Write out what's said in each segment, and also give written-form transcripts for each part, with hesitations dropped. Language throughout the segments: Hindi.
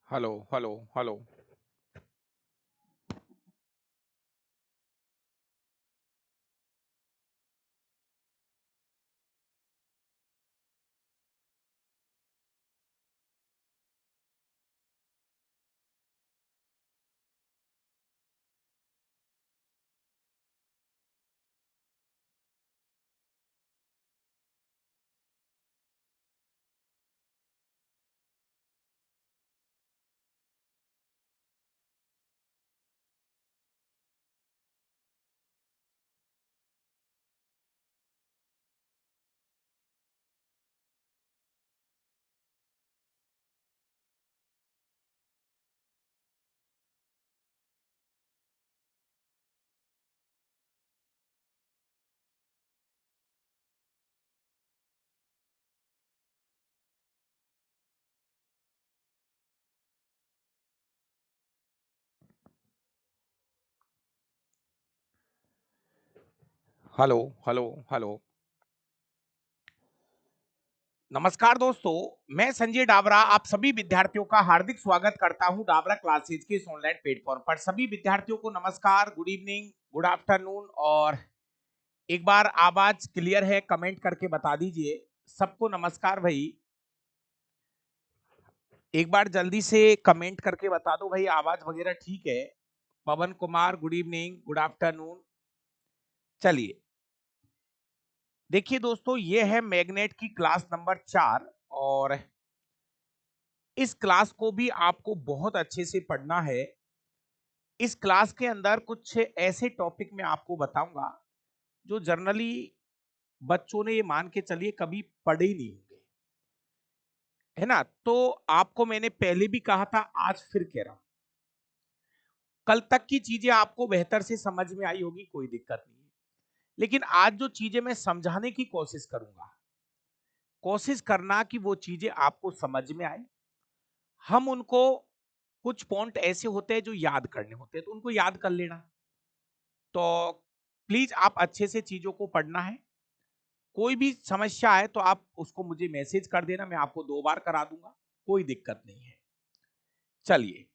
Hello hello hello. Hello hello hello. नमस्कार दोस्तों, मैं संजय डाबरा आप सभी विद्यार्थियों का हार्दिक स्वागत करता हूं डाबरा क्लासेज के इस ऑनलाइन प्लेटफॉर्म पर। सभी विद्यार्थियों को नमस्कार, गुड इवनिंग, गुड आफ्टरनून। और एक बार आवाज क्लियर है कमेंट करके बता दीजिए। सबको नमस्कार भाई। एक बार जल्दी से कमेंट करके बता दो भाई, आवाज वगैरह ठीक है। Pawan Kumar, good evening, good afternoon. चलिए देखिए दोस्तों, ये है मैग्नेट की क्लास नंबर 4। और इस क्लास को भी आपको बहुत अच्छे से पढ़ना है। इस क्लास के अंदर कुछ ऐसे टॉपिक मैं आपको बताऊंगा जो जनरली बच्चों ने, ये मान के चलिए, कभी पढ़े ही नहीं होंगे, है ना। तो आपको मैंने पहले भी कहा था, आज फिर कह रहा हूं। कल तक की चीजें आपको बेहतर से समझ में आई होगी, कोई दिक्कत नहीं है। लेकिन आज जो चीजें मैं समझाने की कोशिश करूंगा, कोशिश करना कि वो चीजें आपको समझ में आए। हम उनको, कुछ पॉइंट ऐसे होते हैं जो याद करने होते हैं, तो उनको याद कर लेना। तो प्लीज आप अच्छे से चीजों को पढ़ना है। कोई भी समस्या है तो आप उसको मुझे मैसेज कर देना, मैं आपको 2 बार करा दूंगा, कोई दिक्कत नहीं है। चलिए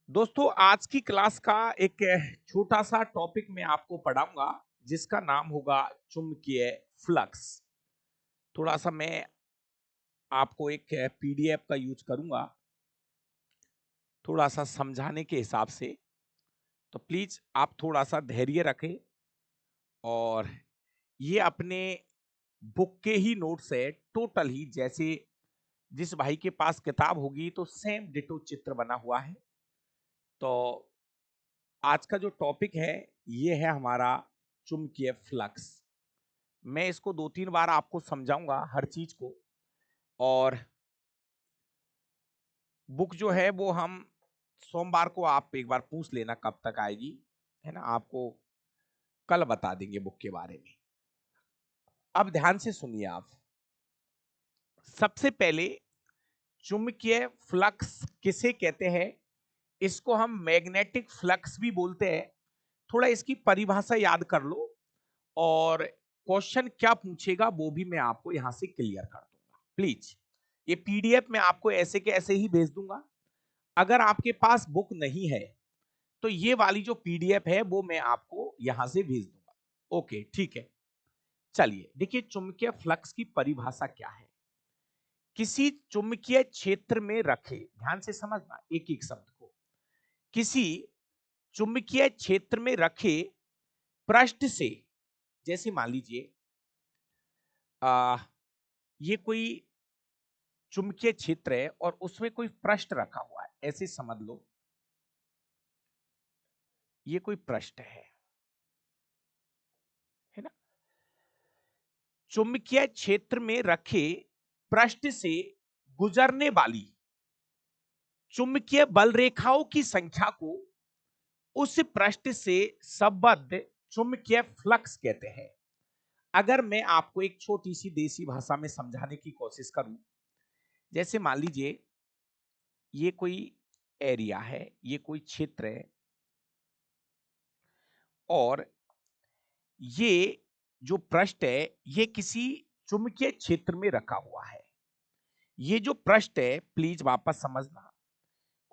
दोस्तों, आज की क्लास का एक छोटा सा टॉपिक मैं आपको पढ़ाऊंगा, जिसका नाम होगा चुंबकीय फ्लक्स। थोड़ा सा मैं आपको एक पीडीएफ का यूज करूंगा, थोड़ा सा समझाने के हिसाब से। तो प्लीज आप थोड़ा सा धैर्य रखें। और ये अपने बुक के ही नोट्स है, टोटल ही। जैसे जिस भाई के पास किताब होगी तो सेम डिटो चित्र बना हुआ है। तो आज का जो टॉपिक है, ये है हमारा चुंबकीय फ्लक्स। मैं इसको 2-3 बार आपको समझाऊंगा हर चीज को। और बुक जो है वो हम सोमवार को, आप एक बार पूछ लेना कब तक आएगी, है ना। आपको कल बता देंगे बुक के बारे में। अब ध्यान से सुनिए आप। सबसे पहले, चुंबकीय फ्लक्स किसे कहते हैं? इसको हम मैग्नेटिक फ्लक्स भी बोलते हैं। थोड़ा इसकी परिभाषा याद कर लो, और क्वेश्चन क्या पूछेगा वो भी मैं आपको यहां से क्लियर कर दूंगा। प्लीज, ये पीडीएफ मैं आपको ऐसे के ऐसे ही भेज दूंगा। अगर आपके पास बुक नहीं है तो ये वाली जो पीडीएफ है वो मैं आपको यहां से भेज दूंगा। ओके, ठीक है। चलिए देखिए, चुंबकीय फ्लक्स की परिभाषा क्या है। किसी चुंबकीय क्षेत्र में रखे, ध्यान से समझना एक एक शब्द को, किसी चुंबकीय क्षेत्र में रखे पृष्ठ से, जैसे मान लीजिए आ, ये कोई चुंबकीय क्षेत्र है और उसमें कोई पृष्ठ रखा हुआ है, ऐसे समझ लो ये कोई पृष्ठ है ना। चुंबकीय क्षेत्र में रखे पृष्ठ से गुजरने वाली चुंबकीय बल रेखाओं की संख्या को उस पृष्ठ से संबद्ध चुंबकीय फ्लक्स कहते हैं। अगर मैं आपको एक छोटी सी देसी भाषा में समझाने की कोशिश करूं, जैसे मान लीजिए ये कोई एरिया है, ये कोई क्षेत्र है, और ये जो पृष्ठ है ये किसी चुंबकीय क्षेत्र में रखा हुआ है। ये जो पृष्ठ है, प्लीज वापस समझना,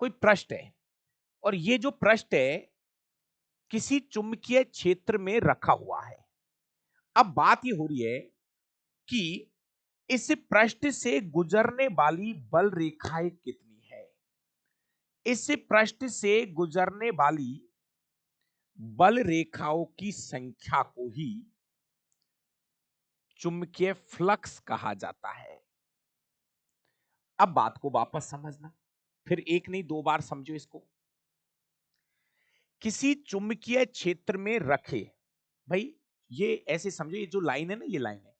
कोई पृष्ठ है और ये जो पृष्ठ है किसी चुंबकीय क्षेत्र में रखा हुआ है। अब बात ये हो रही है कि इस पृष्ठ से गुजरने वाली बल रेखाएं कितनी है। इस पृष्ठ से गुजरने वाली बल रेखाओं की संख्या को ही चुंबकीय फ्लक्स कहा जाता है। अब बात को वापस समझना, फिर एक नहीं दो बार समझो इसको। किसी चुंबकीय क्षेत्र में रखे, भाई ये ऐसे समझो, ये जो लाइन है ना, ये लाइन है,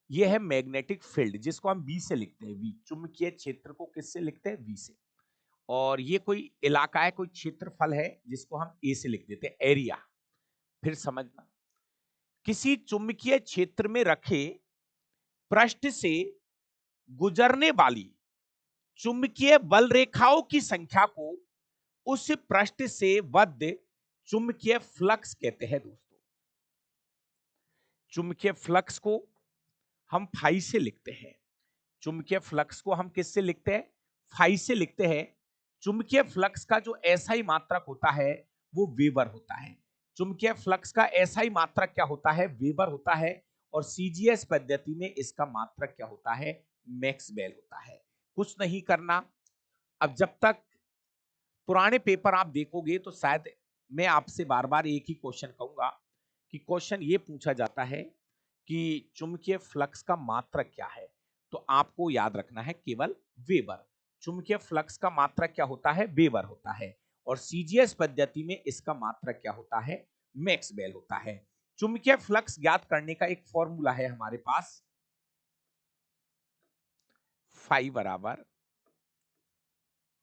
ये है मैग्नेटिक फील्ड जिसको हम वी से लिखते हैं। वी चुंबकीय क्षेत्र को किससे लिखते हैं? वी से। और ये कोई इलाका है, कोई क्षेत्रफल है जिसको हम ए से लिख देते हैं, एरिया। फिर समझना, किसी चुंबकीय क्षेत्र में रखे पृष्ठ से गुजरने वाली चुंबकीय बल रेखाओं की संख्या को उस पृष्ठ से बद्ध चुंबकीय फ्लक्स कहते हैं। दोस्तों, चुंबकीय फ्लक्स को हम फाई से लिखते हैं। चुंबकीय फ्लक्स को हम किससे लिखते हैं? फाई से लिखते हैं। चुंबकीय फ्लक्स का जो एसआई मात्रक होता है वो वेबर होता है। चुंबकीय फ्लक्स का एसआई मात्रक क्या होता है? वेबर होता है। और सीजीएस पद्धति में इसका मात्रक क्या होता है? मैक्सवेल होता है। कुछ नहीं करना। अब जब तक पुराने पेपर आप देखोगे तो शायद मैं आपसे बार बार एक ही क्वेश्चन कहूंगा कि क्वेश्चन ये पूछा जाता है कि चुंबकीय फ्लक्स का मात्रक क्या है, तो आपको याद रखना है केवल वेबर। चुंबकीय फ्लक्स का मात्रक क्या होता है? वेबर होता है। और सीजीएस पद्धति में इसका मात्रक क्या होता है? मैक्सवेल होता है। चुंबकीय फ्लक्स ज्ञात करने का एक फॉर्मूला है हमारे पास, फाई बराबर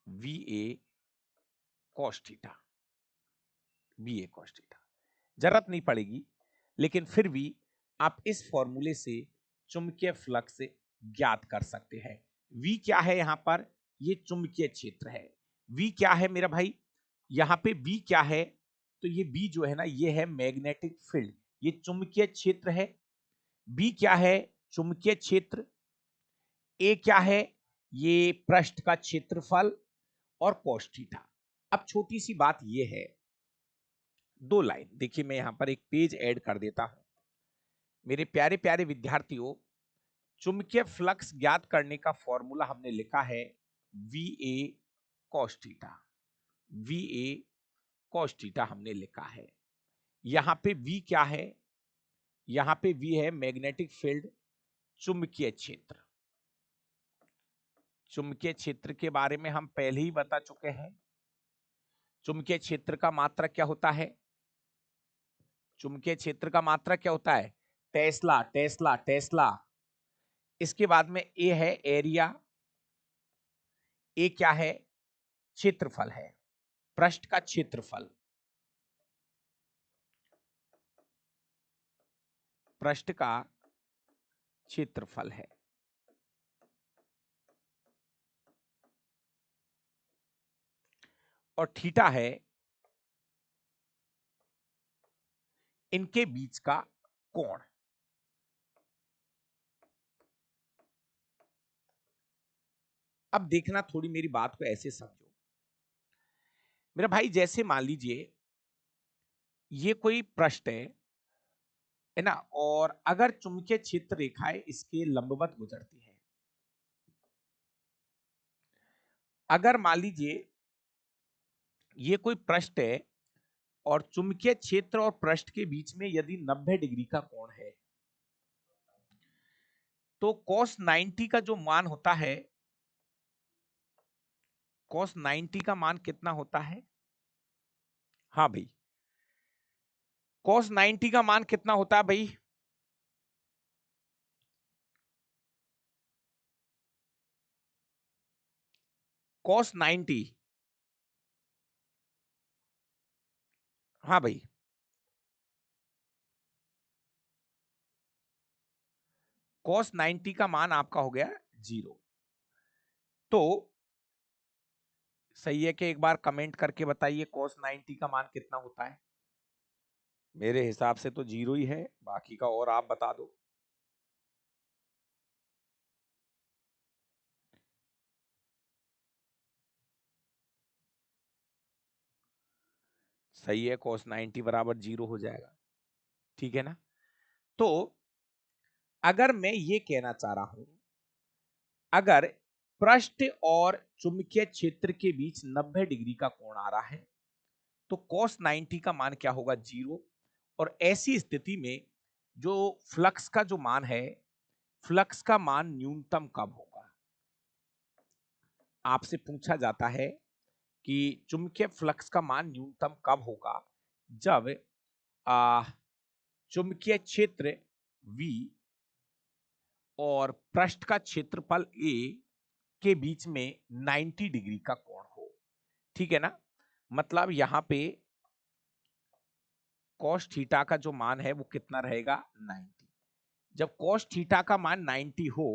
V A cos theta. V A cos theta जरूरत नहीं पड़ेगी, लेकिन फिर भी आप इस फॉर्मूले से चुंबकीय फ्लक्स ज्ञात कर सकते हैं। V क्या है? यहां पर ये चुंबकीय क्षेत्र है। V क्या है मेरा भाई? यहां पे V क्या है? तो ये V जो है ना, ये है मैग्नेटिक फील्ड, ये चुंबकीय क्षेत्र है। B क्या है? चुंबकीय क्षेत्र। A क्या है? ये पृष्ठ का क्षेत्रफल। और cos थीटा। अब छोटी सी बात ये है, दो लाइन देखिए, मैं यहां पर एक पेज ऐड कर देता हूं। मेरे प्यारे प्यारे विद्यार्थियों, चुंबकीय फ्लक्स ज्ञात करने का फॉर्मूला हमने लिखा है V A cos theta. V A cos theta हमने लिखा है। यहां पे वी क्या है? यहां पे वी है मैग्नेटिक फील्ड, चुंबकीय क्षेत्र। चुंबकीय क्षेत्र के बारे में हम पहले ही बता चुके हैं। चुंबकीय क्षेत्र का मात्रक क्या होता है? चुंबकीय क्षेत्र का मात्रक क्या होता है? Tesla, Tesla, Tesla. इसके बाद में ए है एरिया। ए क्या है? क्षेत्रफल है, पृष्ठ का क्षेत्रफल। पृष्ठ का क्षेत्रफल है। और थीटा है इनके बीच का कोण। अब देखना, थोड़ी मेरी बात को ऐसे समझो मेरा भाई, जैसे मान लीजिए ये कोई पृष्ठ है ना, और अगर चुंबकीय क्षेत्र रेखाएं इसके लंबवत गुजरती है, अगर मान लीजिए ये कोई पृष्ठ है और चुंबकीय क्षेत्र और पृष्ठ के बीच में यदि 90 डिग्री का कोण है, तो cos 90 का जो मान होता है, cos 90 का मान कितना होता है? हाँ भाई, cos 90 का मान कितना होता है भाई? cos 90, हाँ भाई, cos 90 का मान आपका हो गया 0। तो सही है कि एक बार कमेंट करके बताइए cos 90 का मान कितना होता है। मेरे हिसाब से तो 0 ही है, बाकी का और आप बता दो। सही है, cos 90 बराबर 0 हो जाएगा, ठीक है ना। तो अगर मैं ये कहना चाह रहा हूं, अगर पृष्ठ और चुंबकीय क्षेत्र के बीच 90 डिग्री का कोण आ रहा है तो cos 90 का मान क्या होगा 0। और ऐसी स्थिति में जो फ्लक्स का जो मान है, फ्लक्स का मान न्यूनतम कब होगा। आपसे पूछा जाता है कि चुंबकीय फ्लक्स का मान न्यूनतम कब होगा, जब चुंबकीय क्षेत्र V और पृष्ठ का क्षेत्रफल A के बीच में 90 डिग्री का कोण हो, ठीक है ना। मतलब यहां पे cos थीटा का जो मान है वो कितना रहेगा 90। जब cos थीटा का मान 90 हो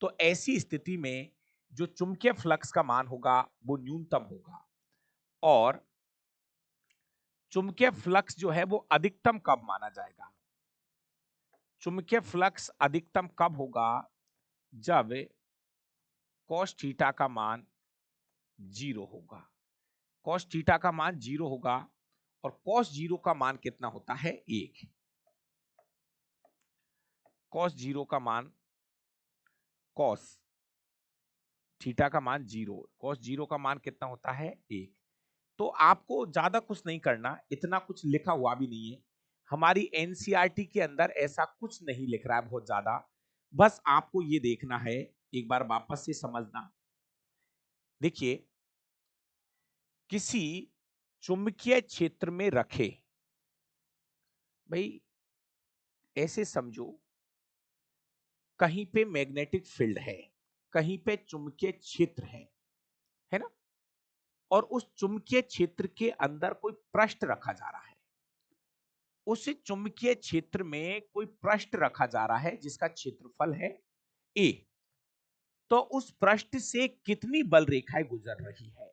तो ऐसी स्थिति में जो चुंबकीय फ्लक्स का मान होगा वो न्यूनतम होगा। और चुंबकीय फ्लक्स जो है वो अधिकतम कब माना जाएगा, चुंबकीय फ्लक्स अधिकतम कब होगा, जब cos थीटा का मान 0 होगा। cos थीटा का मान 0 होगा और cos 0 का मान कितना होता है 1। cos 0 का मान, cos थीटा का मान 0, cos 0 का मान कितना होता है 1। तो आपको ज्यादा कुछ नहीं करना, इतना कुछ लिखा हुआ भी नहीं है, हमारी एनसीईआरटी के अंदर ऐसा कुछ नहीं लिख रहा है बहुत ज्यादा। बस आपको ये देखना है, एक बार वापस से समझना। देखिए, किसी चुंबकीय क्षेत्र में रखे, भाई ऐसे समझो कहीं पे मैग्नेटिक फील्ड है, कहीं पे चुंबकीय क्षेत्र है ना। और उस चुंबकीय क्षेत्र के अंदर कोई पृष्ठ रखा जा रहा है, उस चुंबकीय क्षेत्र में कोई पृष्ठ रखा जा रहा है जिसका क्षेत्रफल है ए। तो उस पृष्ठ से कितनी बल रेखाएं गुजर रही है,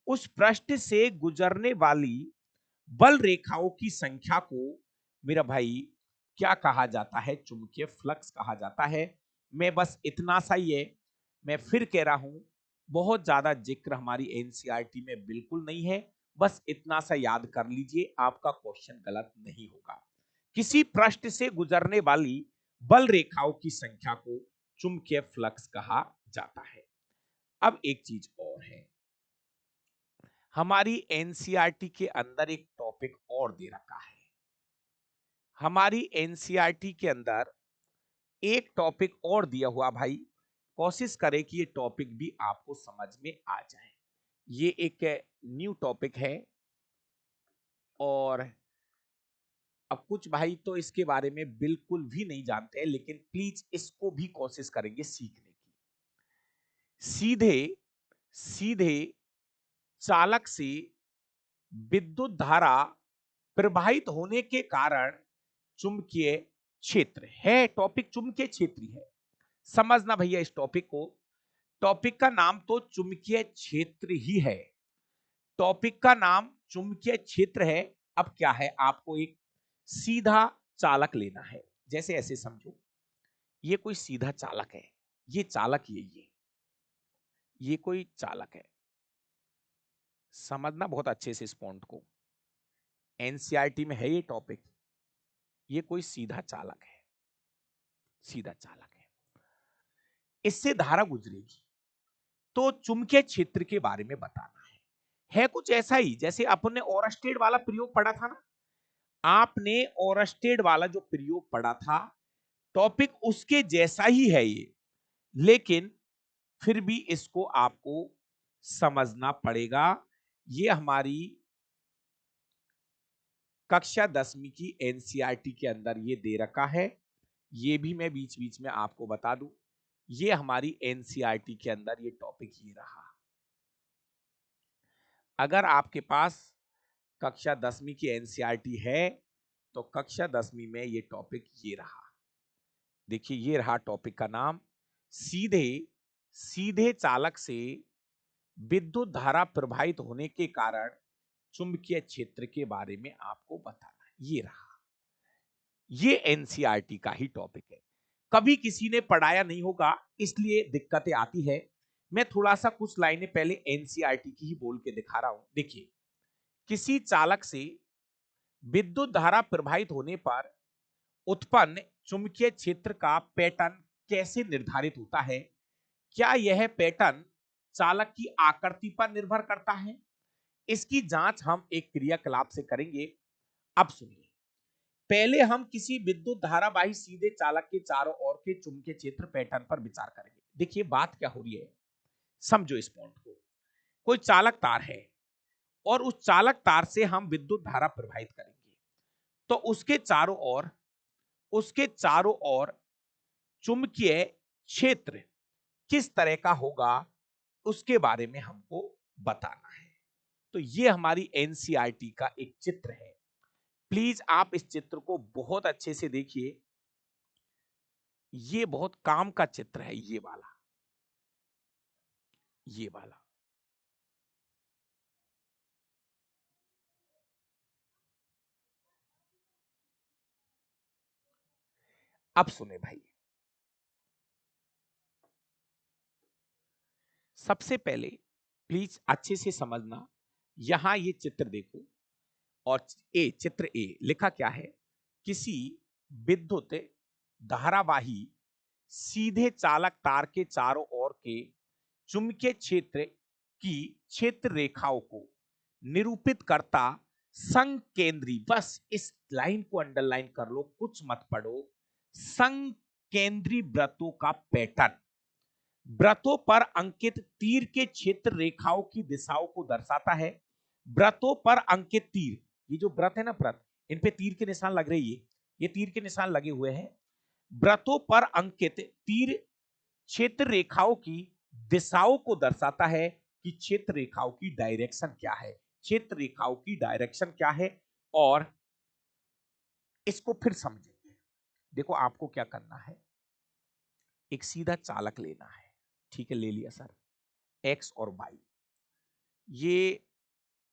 उस पृष्ठ से गुजरने वाली बल रेखाओं की संख्या को मेरा भाई क्या कहा जाता है, चुंबकीय फ्लक्स कहा जाता है। मैं बस इतना सा ही है, मैं फिर कह रहा हूं, बहुत ज्यादा जिक्र हमारी एनसीईआरटी में बिल्कुल नहीं है, बस इतना सा याद कर लीजिए, आपका क्वेश्चन गलत नहीं होगा। किसी पृष्ठ से गुजरने वाली बल रेखाओं की संख्या को चुंबकीय फ्लक्स कहा जाता है। अब एक चीज और है, हमारी एनसीईआरटी के अंदर एक टॉपिक और दे रखा है। हमारी एनसीईआरटी के अंदर एक टॉपिक और दिया हुआ भाई, कोशिश करें कि ये टॉपिक भी आपको समझ में आ जाए। ये एक न्यू टॉपिक है और अब कुछ भाई तो इसके बारे में बिल्कुल भी नहीं जानते हैं, लेकिन प्लीज इसको भी कोशिश करेंगे सीखने की। सीधे सीधे चालक से विद्युत धारा प्रवाहित होने के कारण चुंबकीय क्षेत्र है, टॉपिक चुंबकीय क्षेत्र ही है। समझना भैया इस टॉपिक को, टॉपिक का नाम तो चुंबकीय क्षेत्र ही है, टॉपिक का नाम चुंबकीय क्षेत्र है। अब क्या है, आपको एक सीधा चालक लेना है, जैसे ऐसे समझो ये कोई सीधा चालक है, ये चालक ये कोई चालक है। समझना बहुत अच्छे से इस पॉइंट को, एनसीईआरटी में है ये टॉपिक। ये कोई सीधा चालक है, सीधा चालक है, इससे धारा गुजरेगी तो चुंबकीय क्षेत्र के बारे में बताना है कुछ ऐसा ही जैसे अपने ओरस्टेड वाला प्रयोग पढ़ा था ना, आपने ओरस्टेड वाला जो प्रयोग पढ़ा था, टॉपिक उसके जैसा ही है ये, लेकिन फिर भी इसको आपको समझना पड़ेगा। ये हमारी कक्षा 10वीं की एनसीईआरटी के अंदर ये दे रखा है, ये भी मैं बीच बीच में आपको बता दूं, ये हमारी एनसीईआरटी के अंदर ये टॉपिक ही रहा। अगर आपके पास कक्षा 10वीं की एनसीईआरटी है तो कक्षा 10वीं में ये टॉपिक ये रहा। देखिए ये रहा टॉपिक का नाम, सीधे सीधे चालक से विद्युत धारा प्रवाहित होने के कारण चुंबकीय क्षेत्र के बारे में आपको बताना है। ये रहा, ये एनसीईआरटी का ही टॉपिक है। कभी किसी ने पढ़ाया नहीं होगा इसलिए दिक्कतें आती है। मैं थोड़ा सा कुछ लाइनें पहले एनसीईआरटी की ही बोल के दिखा रहा हूं। देखिए, किसी चालक से विद्युत धारा प्रवाहित होने पर उत्पन्न चुंबकीय क्षेत्र का पैटर्न कैसे निर्धारित होता है? क्या यह पैटर्न चालक की आकृति पर निर्भर करता है? इसकी जांच हम एक क्रियाकलाप से करेंगे। अब सुनिए, पहले हम किसी विद्युत धारावाही सीधे चालक के चारों ओर के चुंबकीय क्षेत्र पैटर्न पर विचार करेंगे। देखिए बात क्या हो रही है, समझो इस पॉइंट को। कोई चालक तार है और उस चालक तार से हम विद्युत धारा प्रवाहित करेंगे, तो उसके चारों ओर चुंबकीय क्षेत्र किस तरह का होगा उसके बारे में हमको बताना है। तो ये हमारी एनसीईआरटी का एक चित्र है। प्लीज आप इस चित्र को बहुत अच्छे से देखिए। ये बहुत काम का चित्र है, ये वाला, ये वाला। अब सुने भाई, सबसे पहले प्लीज अच्छे से समझना। यहां ये चित्र देखो, और चित्र ए लिखा क्या है? किसी विद्युत धारावाही सीधे चालक तार के चारों ओर के चुंबकीय क्षेत्र की क्षेत्र रेखाओं को निरूपित करता संकेंद्री, बस इस लाइन को अंडरलाइन कर लो, कुछ मत पढ़ो। संकेंद्री वृत्तों का पैटर्न वृत्तों पर अंकित तीर के क्षेत्र रेखाओं की दिशाओं को दर्शाता है। वृत्तों पर अंकित तीर, ये जो व्रत है ना, व्रत, इन पे तीर के निशान लग रही है, ये तीर के निशान लगे हुए हैं। वृत्तों पर अंकित तीर क्षेत्र रेखाओं की दिशाओं को दर्शाता है कि क्षेत्र रेखाओं की डायरेक्शन क्या है, क्षेत्र रेखाओं की डायरेक्शन क्या है। और इसको फिर समझेंगे। देखो आपको क्या करना है, एक सीधा चालक लेना है, ठीक है, ले लिया सर। एक्स और वाई, ये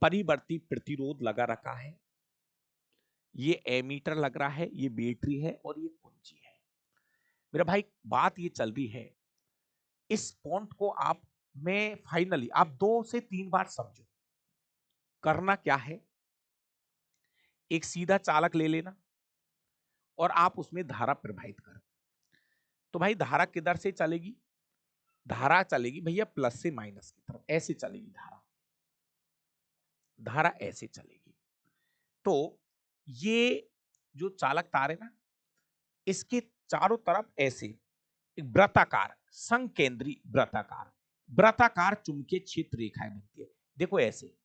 परिवर्ती प्रतिरोध लगा रखा है, ये एमीटर लग रहा है, ये बैटरी है और ये कुंजी है। मेरा भाई बात ये चल रही है, इस पॉइंट को आप में फाइनली आप 2 से 3 बार समझो। करना क्या है, एक सीधा चालक ले लेना और आप उसमें धारा प्रवाहित कर। तो भाई धारा किधर से चलेगी? धारा चलेगी भैया प्लस से माइनस की तरफ, ऐसे चलेगी धारा, धारा ऐसे चलेगी। तो ये जो चालक तार है ना, इसके चारों तरफ ऐसे एक वृत्ताकार, संकेंद्री वृत्ताकार वृत्ताकार चुंबकीय क्षेत्र रेखाएं बनती है। देखो ऐसे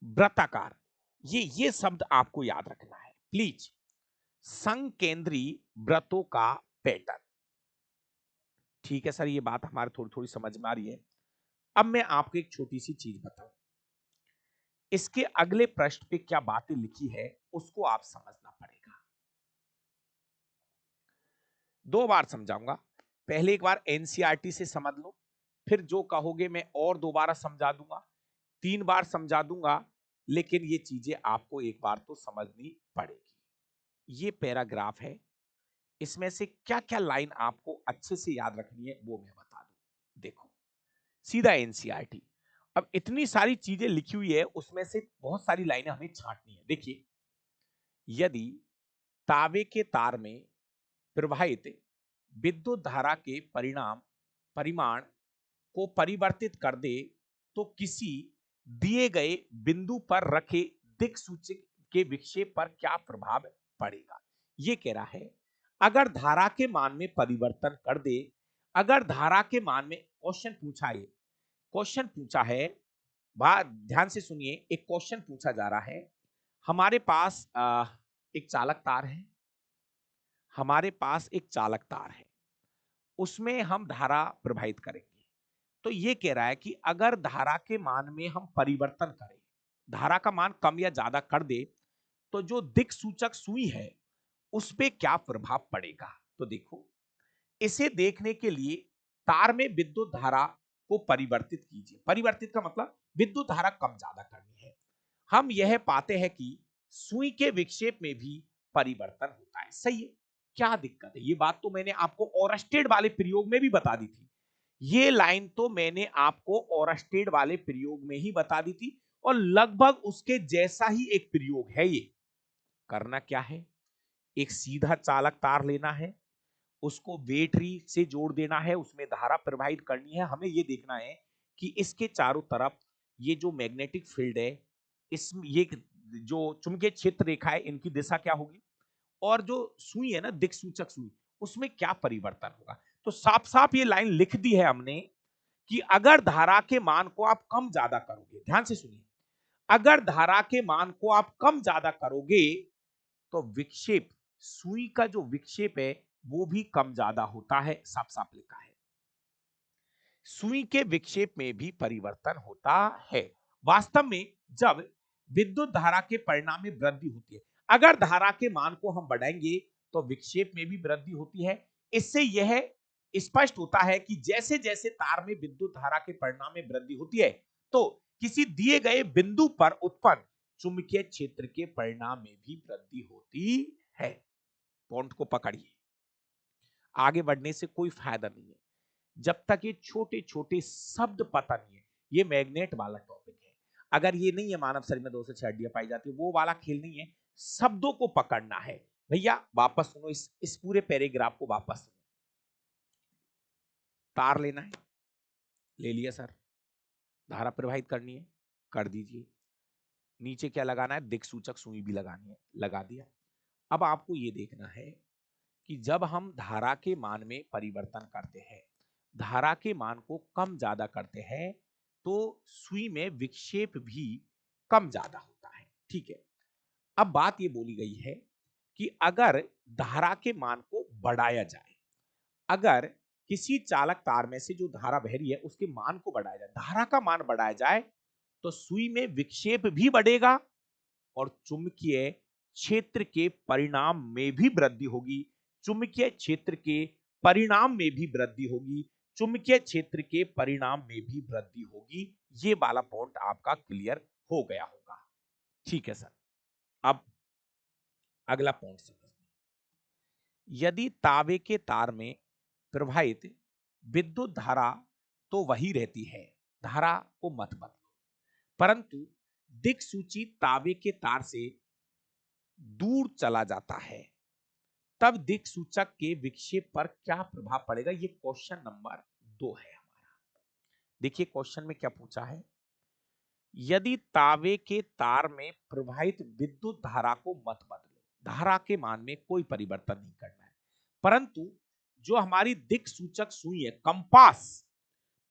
वृत्ताकार, ये शब्द आपको याद रखना है प्लीज। संकेंद्री वृत्तों का पैटर्न, ठीक है सर, ये बात हमारे थोड़ी थोड़ी समझ में आ रही है। अब मैं आपको एक छोटी सी चीज बताऊं, इसके अगले पृष्ठ पे क्या बातें लिखी है उसको आप समझना पड़ेगा। 2 बार समझाऊंगा, पहले एक बार एनसीईआरटी से समझ लो, फिर जो कहोगे मैं और दोबारा समझा दूंगा, 3 बार समझा दूंगा, लेकिन ये चीजें आपको एक बार तो समझनी पड़ेगी। ये पैराग्राफ है, इसमें से क्या क्या लाइन आपको अच्छे से याद रखनी है वो मैं बता दूं। देखो सीधा एनसीईआरटी, अब इतनी सारी चीजें लिखी हुई है, उसमें से बहुत सारी लाइनें हमें छांटनी है। देखिए, यदि तांबे के तार में प्रवाहित विद्युत धारा के परिमाण को परिवर्तित कर दे तो किसी दिए गए बिंदु पर रखे दिक्सूचक के विक्षेप पर क्या प्रभाव पड़ेगा। ये कह रहा है अगर धारा के मान में परिवर्तन कर दे, अगर धारा के मान में, क्वेश्चन पूछा है, क्वेश्चन पूछा है, बात ध्यान से सुनिए, एक क्वेश्चन पूछा जा रहा है। हमारे पास एक चालक तार है, हमारे पास एक चालक तार है, उसमें हम धारा प्रवाहित करेंगे। तो ये कह रहा है कि अगर धारा के मान में हम परिवर्तन करें, धारा का मान कम या ज्यादा कर दे, तो जो दिक्सूचक सुई है उस पे क्या प्रभाव पड़ेगा। तो देखो, इसे देखने के लिए तार में विद्युत धारा को परिवर्तित कीजिए। परिवर्तित का मतलब विद्युत धारा कम ज्यादा करनी है। हम यह पाते हैं कि सुई के विक्षेप में भी परिवर्तन होता है। सही है, क्या दिक्कत है? ये बात तो मैंने आपको ओरस्टेड वाले प्रयोग में भी बता दी थी। ये लाइन तो मैंने आपको ओरस्टेड वाले प्रयोग में ही बता दी थी और लगभग उसके जैसा ही एक प्रयोग है ये। करना क्या है, एक सीधा चालक तार लेना है, उसको बैटरी से जोड़ देना है, उसमें धारा प्रवाहित करनी है। हमें ये देखना है कि इसके चारों तरफ ये जो मैग्नेटिक फील्ड है, इस ये जो चुंबकीय क्षेत्र रेखा है, इनकी दिशा क्या होगी, और जो सुई है ना, दिक्सूचक सुई, उसमें क्या परिवर्तन होगा। तो साफ साफ ये लाइन लिख दी है हमने कि अगर धारा के मान को आप कम ज्यादा करोगे, ध्यान से सुनिए, अगर धारा के मान को आप कम ज्यादा करोगे तो विक्षेप, सुई का जो विक्षेप है वो भी कम ज्यादा होता है। साफ साफ लिखा है, सुई के विक्षेप में भी परिवर्तन होता है। वास्तव में जब विद्युत धारा के परिणाम में वृद्धि होती है, अगर धारा के मान को हम बढ़ाएंगे तो विक्षेप में भी वृद्धि होती है। इससे यह स्पष्ट होता है कि जैसे जैसे तार में विद्युत धारा के परिणाम में वृद्धि होती है तो किसी दिए गए बिंदु पर उत्पन्न चुंबकीय क्षेत्र के परिणाम में भी वृद्धि होती है। पॉइंट को पकड़िए, आगे बढ़ने से कोई फायदा नहीं है जब तक ये छोटे छोटे शब्द पता नहीं है। ये मैग्नेट वाला टॉपिक है। अगर ये नहीं है मानव शरीर में 2 से 6 हड्डियां पाई जाती है, वो वाला खेल नहीं है। शब्दों को पकड़ना है। भैया वापस सुनो, इस पूरे पैराग्राफ को वापस सुनो। तार लेना है, ले लिया सर। धारा प्रवाहित करनी है, कर दीजिए। नीचे क्या लगाना है, दिक्सूचक सुई भी लगानी है, लगा दिया। अब आपको ये देखना है कि जब हम धारा के मान में परिवर्तन करते हैं, धारा के मान को कम ज्यादा करते हैं, तो सुई में विक्षेप भी कम ज्यादा होता है। ठीक है, अब बात ये बोली गई है कि अगर धारा के मान को बढ़ाया जाए, अगर किसी चालक तार में से जो धारा बह रही है उसके मान को बढ़ाया जाए, धारा का मान बढ़ाया जाए, तो सुई में विक्षेप भी बढ़ेगा और चुंबकीय क्षेत्र के परिणाम में भी वृद्धि होगी। चुंबकीय क्षेत्र के परिणाम में भी वृद्धि होगी। चुंबकीय क्षेत्र के परिणाम में भी वृद्धि होगी। ये वाला पॉइंट आपका क्लियर हो गया होगा। ठीक है सर, अब अगला पॉइंट समझ, यदि तांबे के तार में प्रवाहित विद्युत धारा तो वही रहती है, धारा को मत बदलो, परंतु दिक्सूची तांबे के तार से दूर चला जाता है, तब दिक्सूचक के विक्षेप पर क्या प्रभाव पड़ेगा। ये क्वेश्चन नंबर 2 है हमारा। देखिए क्वेश्चन में क्या पूछा है, यदि तांबे के तार में प्रवाहित विद्युत धारा को मत बदलो, धारा के मान में कोई परिवर्तन नहीं करना है, परंतु जो हमारी दिक्सूचक सुई है, कंपास,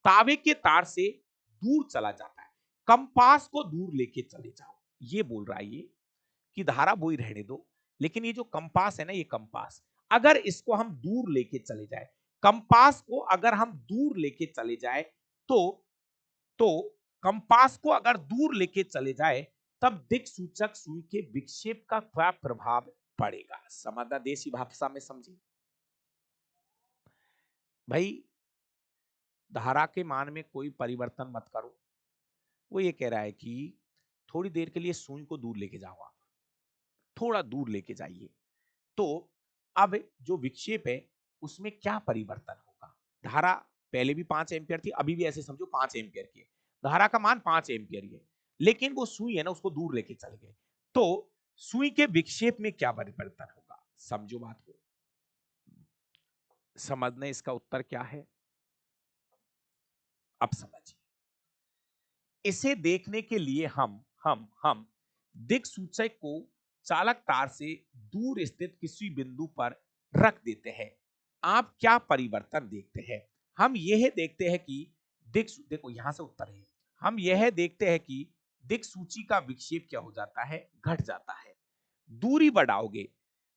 तांबे के तार से दूर चला जाता है, कंपास को दूर लेके चले जाओ। ये बोल रहा है ये कि धारा वही रहने दो, लेकिन ये जो कंपास है ना, ये कंपास अगर इसको हम दूर लेके चले जाए, कंपास को अगर हम दूर लेके चले जाए, तो तो कंपास को अगर दूर लेके चले जाए, तब दिक्सूचक सुई के विक्षेप का क्या प्रभाव पड़ेगा। समझना, देसी भाषा में समझिए भाई। धारा के मान में कोई परिवर्तन मत करो। वो ये कह रहा है कि थोड़ी देर के लिए सुई को दूर लेके जाओ, आप थोड़ा दूर लेके जाइए, तो अब जो विक्षेप है उसमें क्या परिवर्तन होगा। धारा पहले भी 5 एम्पियर थी, अभी भी ऐसे समझो 5 एम्पियर की है, धारा का मान 5 एम्पियर ही है, लेकिन वो सुई है ना, उसको दूर लेके चले गए, तो सुई के विक्षेप में क्या परिवर्तन होगा। समझो बात को, समझने इसका उत्तर क्या है, अब समझिए। इसे देखने के लिए हम दिक्सूचक को चालक तार से दूर स्थित किसी बिंदु पर रख देते हैं। आप क्या परिवर्तन देखते हैं। हम यह देखते हैं कि देखो यहां से उत्तर है, हम यह देखते हैं कि दिक्सूची का विक्षेप क्या हो जाता है, घट जाता है। दूरी बढ़ाओगे,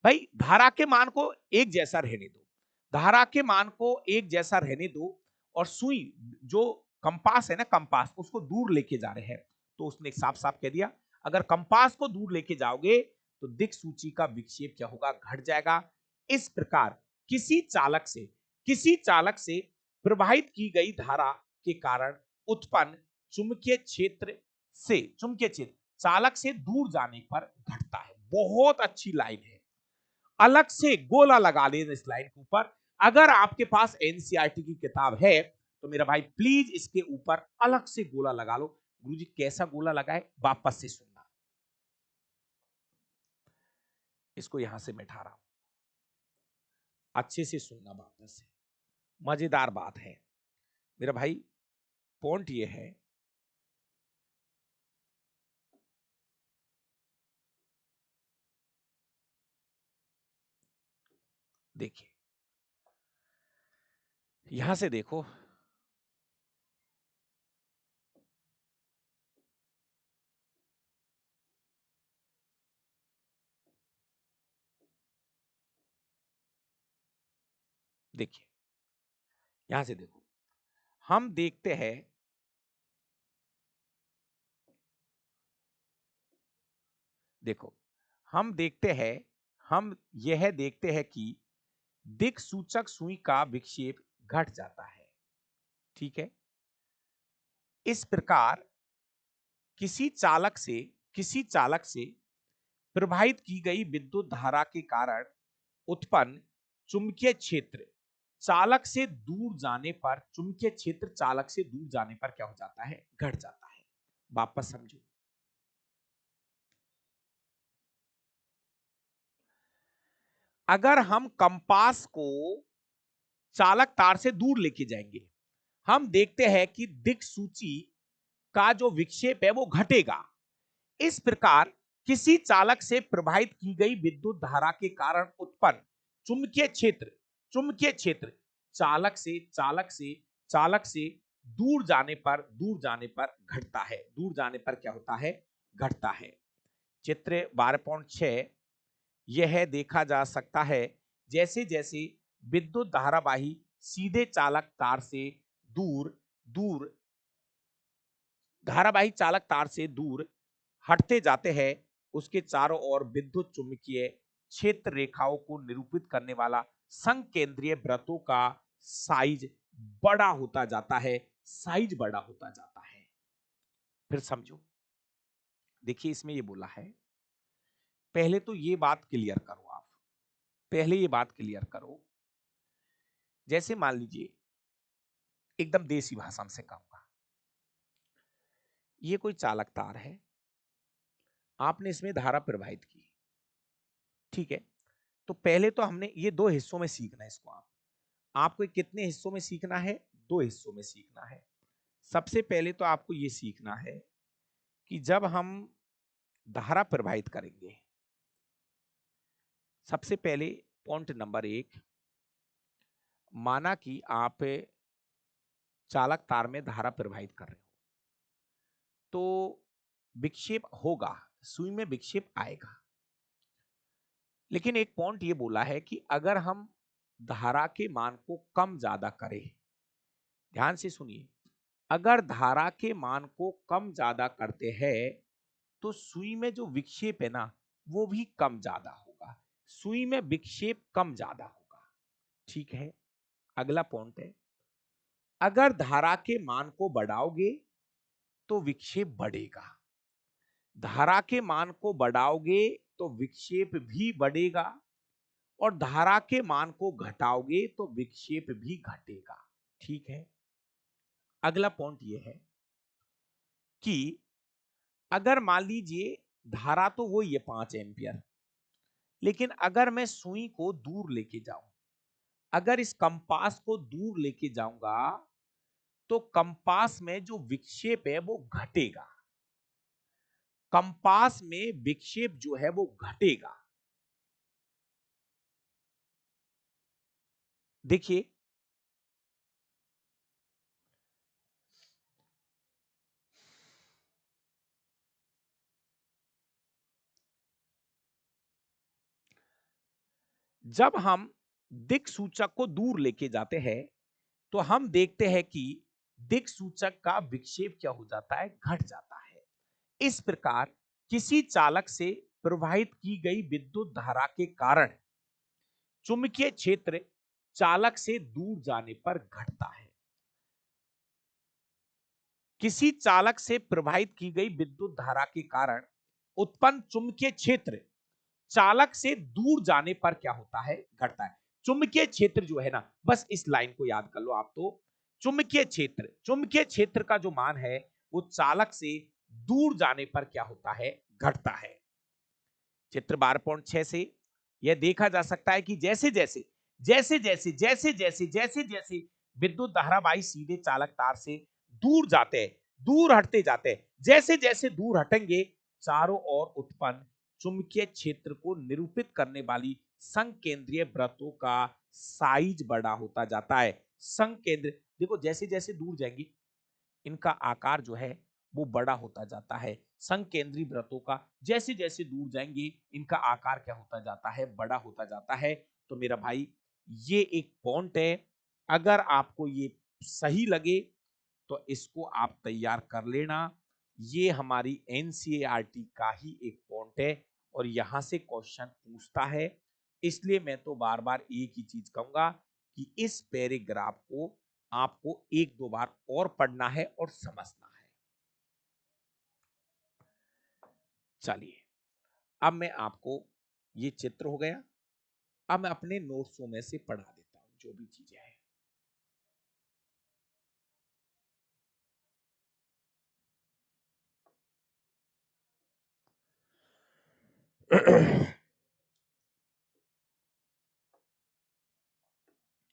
भाई धारा के मान को एक जैसा रहने दो, धारा के मान को एक जैसा रहने दो, और सुई जो कंपास है ना, कंपास उसको दूर लेके जा रहे हैं, तो उसने साफ साफ कह दिया अगर कंपास को दूर लेके जाओगे तो दिक्सूची का विक्षेप क्या होगा, घट जाएगा। इस प्रकार किसी चालक से प्रवाहित की गई धारा के कारण उत्पन्न चुंबकीय क्षेत्र चालक से दूर जाने पर घटता है। बहुत अच्छी लाइन है, अलग से गोला लगा लेना इस लाइन के ऊपर। अगर आपके पास एनसीईआरटी की किताब है तो मेरा भाई प्लीज इसके ऊपर अलग से गोला लगा लो। गुरुजी कैसा गोला लगाए, वापस से सुनना, इसको यहां से मैं ठा रहा हूं, अच्छे से सुनना वापस से, मजेदार बात है मेरा भाई। पॉइंट ये है, देखिए यहां से देखो, देखिए यहां से देखो, हम देखते हैं, देखो हम देखते हैं, हम यह देखते हैं कि दिक् सूचक सुई का विक्षेप घट जाता है। ठीक है, इस प्रकार किसी चालक से प्रवाहित की गई विद्युत धारा के कारण उत्पन्न चुंबकीय क्षेत्र चालक से दूर जाने पर क्या हो जाता है, घट जाता है। वापस समझो, अगर हम कंपास को चालक तार से दूर लेके जाएंगे, हम देखते हैं कि दिक्सूची का जो विक्षेप है वो घटेगा। इस प्रकार किसी चालक से प्रवाहित की गई विद्युत धारा के कारण उत्पन्न चुंबकीय क्षेत्र चालक से दूर जाने पर घटता है। दूर जाने पर क्या होता है, घटता है। चित्र 12.6 यह देखा जा सकता है, जैसे जैसे विद्युत धारावाही सीधे चालक तार से दूर दूर धारावाही चालक तार से दूर हटते जाते हैं, उसके चारों ओर विद्युत चुंबकीय क्षेत्र रेखाओं को निरूपित करने वाला संकेंद्रीय वृत्तों का साइज बड़ा होता जाता है, साइज बड़ा होता जाता है। फिर समझो, देखिए इसमें ये बोला है, पहले तो ये बात क्लियर करो, आप पहले ये बात क्लियर करो, जैसे मान लीजिए एकदम देसी भाषा में से कहूंगा, ये कोई चालक तार है, आपने इसमें धारा प्रवाहित की। ठीक है, तो पहले तो हमने ये दो हिस्सों में सीखना है इसको। आपको कितने हिस्सों में सीखना है, दो हिस्सों में सीखना है। सबसे पहले तो आपको ये सीखना है कि जब हम धारा प्रवाहित करेंगे, सबसे पहले पॉइंट नंबर 1, माना कि आप चालक तार में धारा प्रवाहित कर रहे हो, तो विक्षेप होगा, सुई में विक्षेप आएगा। लेकिन एक पॉइंट ये बोला है कि अगर हम धारा के मान को कम ज्यादा करें, ध्यान से सुनिए, अगर धारा के मान को कम ज्यादा करते हैं तो सुई में जो विक्षेप है ना वो भी कम ज्यादा होगा, सुई में विक्षेप कम ज्यादा होगा। ठीक है, अगला पॉइंट है, अगर धारा के मान को बढ़ाओगे तो विक्षेप बढ़ेगा, धारा के मान को बढ़ाओगे तो विक्षेप भी बढ़ेगा, और धारा के मान को घटाओगे तो विक्षेप भी घटेगा। ठीक है, अगला पॉइंट यह है कि अगर मान लीजिए धारा तो वो ये 5 एम्पियर, लेकिन अगर मैं सुई को दूर लेके जाऊं, अगर इस कंपास को दूर लेके जाऊंगा तो कंपास में जो विक्षेप है वो घटेगा, कंपास में विक्षेप जो है वो घटेगा। देखिए जब हम दिक् सूचक को दूर लेके जाते हैं तो हम देखते हैं कि दिक् सूचक का विक्षेप क्या हो जाता है, घट जाता है। इस प्रकार किसी चालक से प्रवाहित की गई विद्युत धारा के कारण चुंबकीय क्षेत्र चालक से दूर जाने पर घटता है। किसी चालक से प्रवाहित की गई विद्युत धारा के कारण उत्पन्न चुंबकीय क्षेत्र चालक से दूर जाने पर क्या होता है, घटता है। चुंबकीय क्षेत्र जो है ना, बस इस लाइन को याद कर लो आप। तो चुंबकीय क्षेत्र का जो मान है वो चालक से दूर जाने पर क्या होता है, घटता है। चित्र 12.6 से यह देखा जा सकता है कि जैसे जैसे जैसे जैसे जैसे जैसे जैसे जैसे विद्युत धारावाही सीधे चालक तार से दूर जाते हैं, दूर हटते जाते हैं, जैसे जैसे दूर हटेंगे चारों ओर उत्पन्न चुंबकीय क्षेत्र को निरूपित करने वाली संकेंद्रीय वृत्तों का साइज बड़ा होता जाता है। संकेंद्र देखो, जैसे जैसे दूर जाएंगे इनका आकार जो है वो बड़ा होता जाता है। संकेंद्री वृत्तों का जैसे जैसे दूर जाएंगे इनका आकार क्या होता जाता है, बड़ा होता जाता है। तो मेरा भाई ये एक पॉइंट है, अगर आपको ये सही लगे तो इसको आप तैयार कर लेना। ये हमारी एनसीईआरटी का ही एक पॉइंट है और यहां से क्वेश्चन पूछता है। इसलिए मैं तो बार बार एक ही चीज कहूंगा कि इस पैराग्राफ को आपको एक दो बार और पढ़ना है और समझना है। चलिए, अब मैं आपको, ये चित्र हो गया, अब मैं अपने नोट्सों में से पढ़ा देता हूं जो भी चीजें हैं।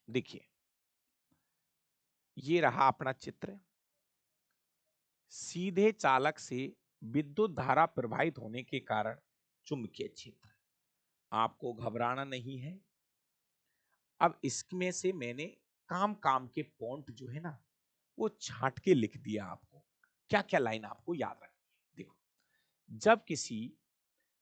देखिए, ये रहा अपना चित्र। सीधे चालक से विद्युत धारा प्रवाहित होने के कारण चुंबकीय क्षेत्र, आपको घबराना नहीं है। अब इसमें से मैंने काम काम के पॉइंट जो है ना वो छांट के लिख दिया आपको। क्या क्या लाइन आपको याद रखनी है, देखो। जब किसी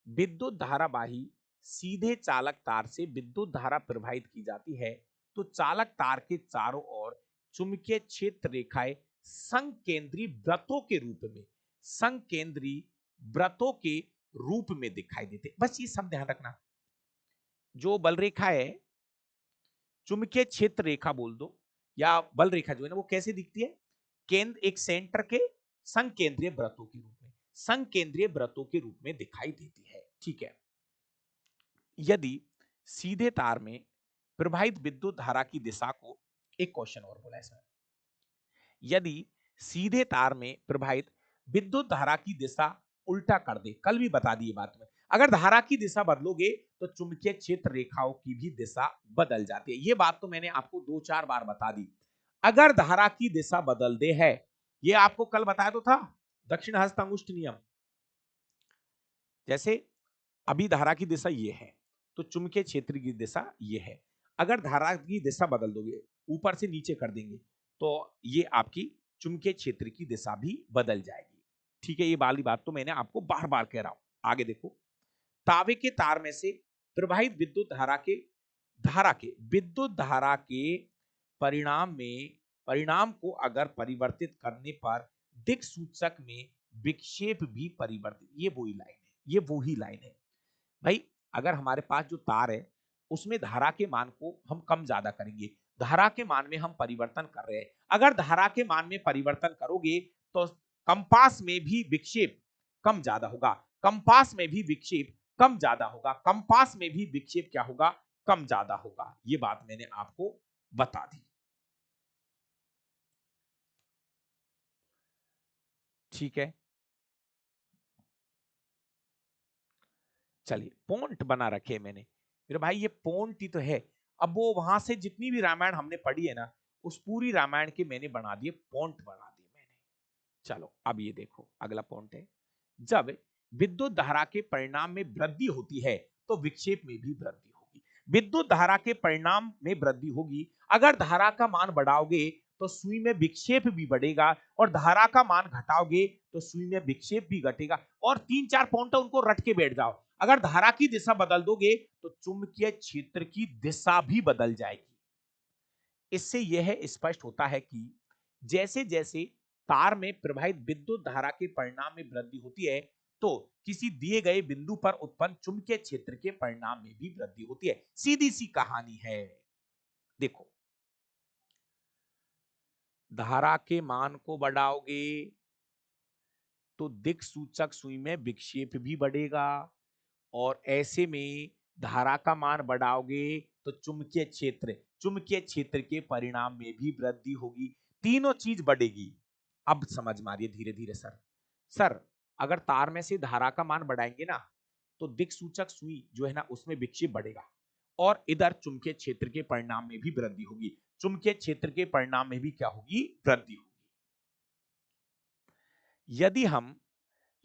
विद्युत धारावाही सीधे चालक तार से विद्युत धारा प्रवाहित की जाती है तो चालक तार के चारों ओर चुंबकीय क्षेत्र रेखाएं संकेंद्री वृत्तों के रूप में, संकेंद्री वृत्तों के रूप में दिखाई देते। बस ये सब ध्यान रखना। जो बल रेखा है, चुंबकीय क्षेत्र रेखा बोल दो या बल रेखा जो है ना, वो कैसे दिखती है, केंद्र एक सेंटर के संकेंद्रीय वृत्तों के रूप में, संकेंद्रीय वृत्तों के रूप में दिखाई देती है। ठीक है। यदि सीधे तार में प्रवाहित विद्युत धारा की दिशा को, एक क्वेश्चन और बोला इसमें, यदि सीधे तार में प्रवाहित विद्युत धारा की दिशा उल्टा कर दे, कल भी बता दी ये बात में, अगर धारा की दिशा बदलोगे तो चुंबकीय क्षेत्र रेखाओं की भी दिशा बदल जाती है। ये बात तो मैंने आपको दो चार बार बता दी। अगर धारा की दिशा बदल दे है, ये आपको कल बताया तो था, दक्षिण हस्त अंगुष्ठ नियम। जैसे अभी धारा की दिशा ये है तो चुंबकीय क्षेत्र की दिशा ये है। अगर धारा की दिशा बदल दोगे, ऊपर से नीचे कर देंगे, तो ये आपकी चुंबकीय क्षेत्र की दिशा भी बदल जाएगी। ठीक है, ये वाली बात तो मैंने आपको बार बार कह रहा हूं। आगे देखो, तांबे के तार में से प्रवाहित विद्युत धारा के परिणाम में, परिणाम को अगर परिवर्तित करने पर दिक् सूचक में विक्षेप भी परिवर्तित, ये वही लाइन है, ये वही लाइन है भाई। अगर हमारे पास जो तार है उसमें धारा के मान को हम कम ज्यादा करेंगे, धारा के मान में हम परिवर्तन कर रहे हैं, अगर धारा के मान में परिवर्तन करोगे तो कंपास में भी विक्षेप कम ज्यादा होगा, कंपास में भी विक्षेप कम ज्यादा होगा, कंपास में भी विक्षेप क्या होगा, कम ज्यादा होगा। ये बात मैंने आपको बता दी। ठीक है, चलिए, पॉइंट बना रखे मैंने मेरे भाई, ये पॉइंट ही तो है। अब वो वहां से जितनी भी रामायण हमने पढ़ी है ना, उस पूरी रामायण के मैंने बना दिए, पॉइंट बना दिए मैंने। चलो अब ये देखो, अगला पॉइंट है, जब विद्युत धारा के परिणाम में वृद्धि होती है तो विक्षेप में भी वृद्धि होगी। विद्युत धारा के परिणाम में वृद्धि होगी, अगर धारा का मान बढ़ाओगे तो सुई में विक्षेप भी बढ़ेगा, और धारा का मान घटाओगे तो सुई में विक्षेप भी घटेगा। और तीन चार पॉइंट उनको रट के बैठ जाओ, अगर धारा की दिशा बदल दोगे तो चुंबकीय क्षेत्र की दिशा भी बदल जाएगी। इससे यह स्पष्ट होता है कि जैसे जैसे तार में प्रवाहित विद्युत धारा के परिणाम में वृद्धि होती है तो किसी दिए गए बिंदु पर उत्पन्न चुंबकीय क्षेत्र के परिणाम में भी वृद्धि होती है। सीधी सी कहानी है। देखो, धारा के मान को बढ़ाओगे तो दिक् सूचक सुई में विक्षेप भी बढ़ेगा, और ऐसे में धारा का मान बढ़ाओगे तो चुंबकीय क्षेत्र के परिणाम में भी वृद्धि होगी। तीनों चीज बढ़ेगी। अब समझ मारिए धीरे धीरे सर, अगर तार में से धारा का मान बढ़ाएंगे ना तो दिक् सूचक सुई जो है ना उसमें विक्षेप बढ़ेगा, और इधर चुंबकीय क्षेत्र के परिणाम में भी वृद्धि होगी। चुंबकीय क्षेत्र के परिणाम में भी क्या होगी? वृद्धि होगी। यदि हम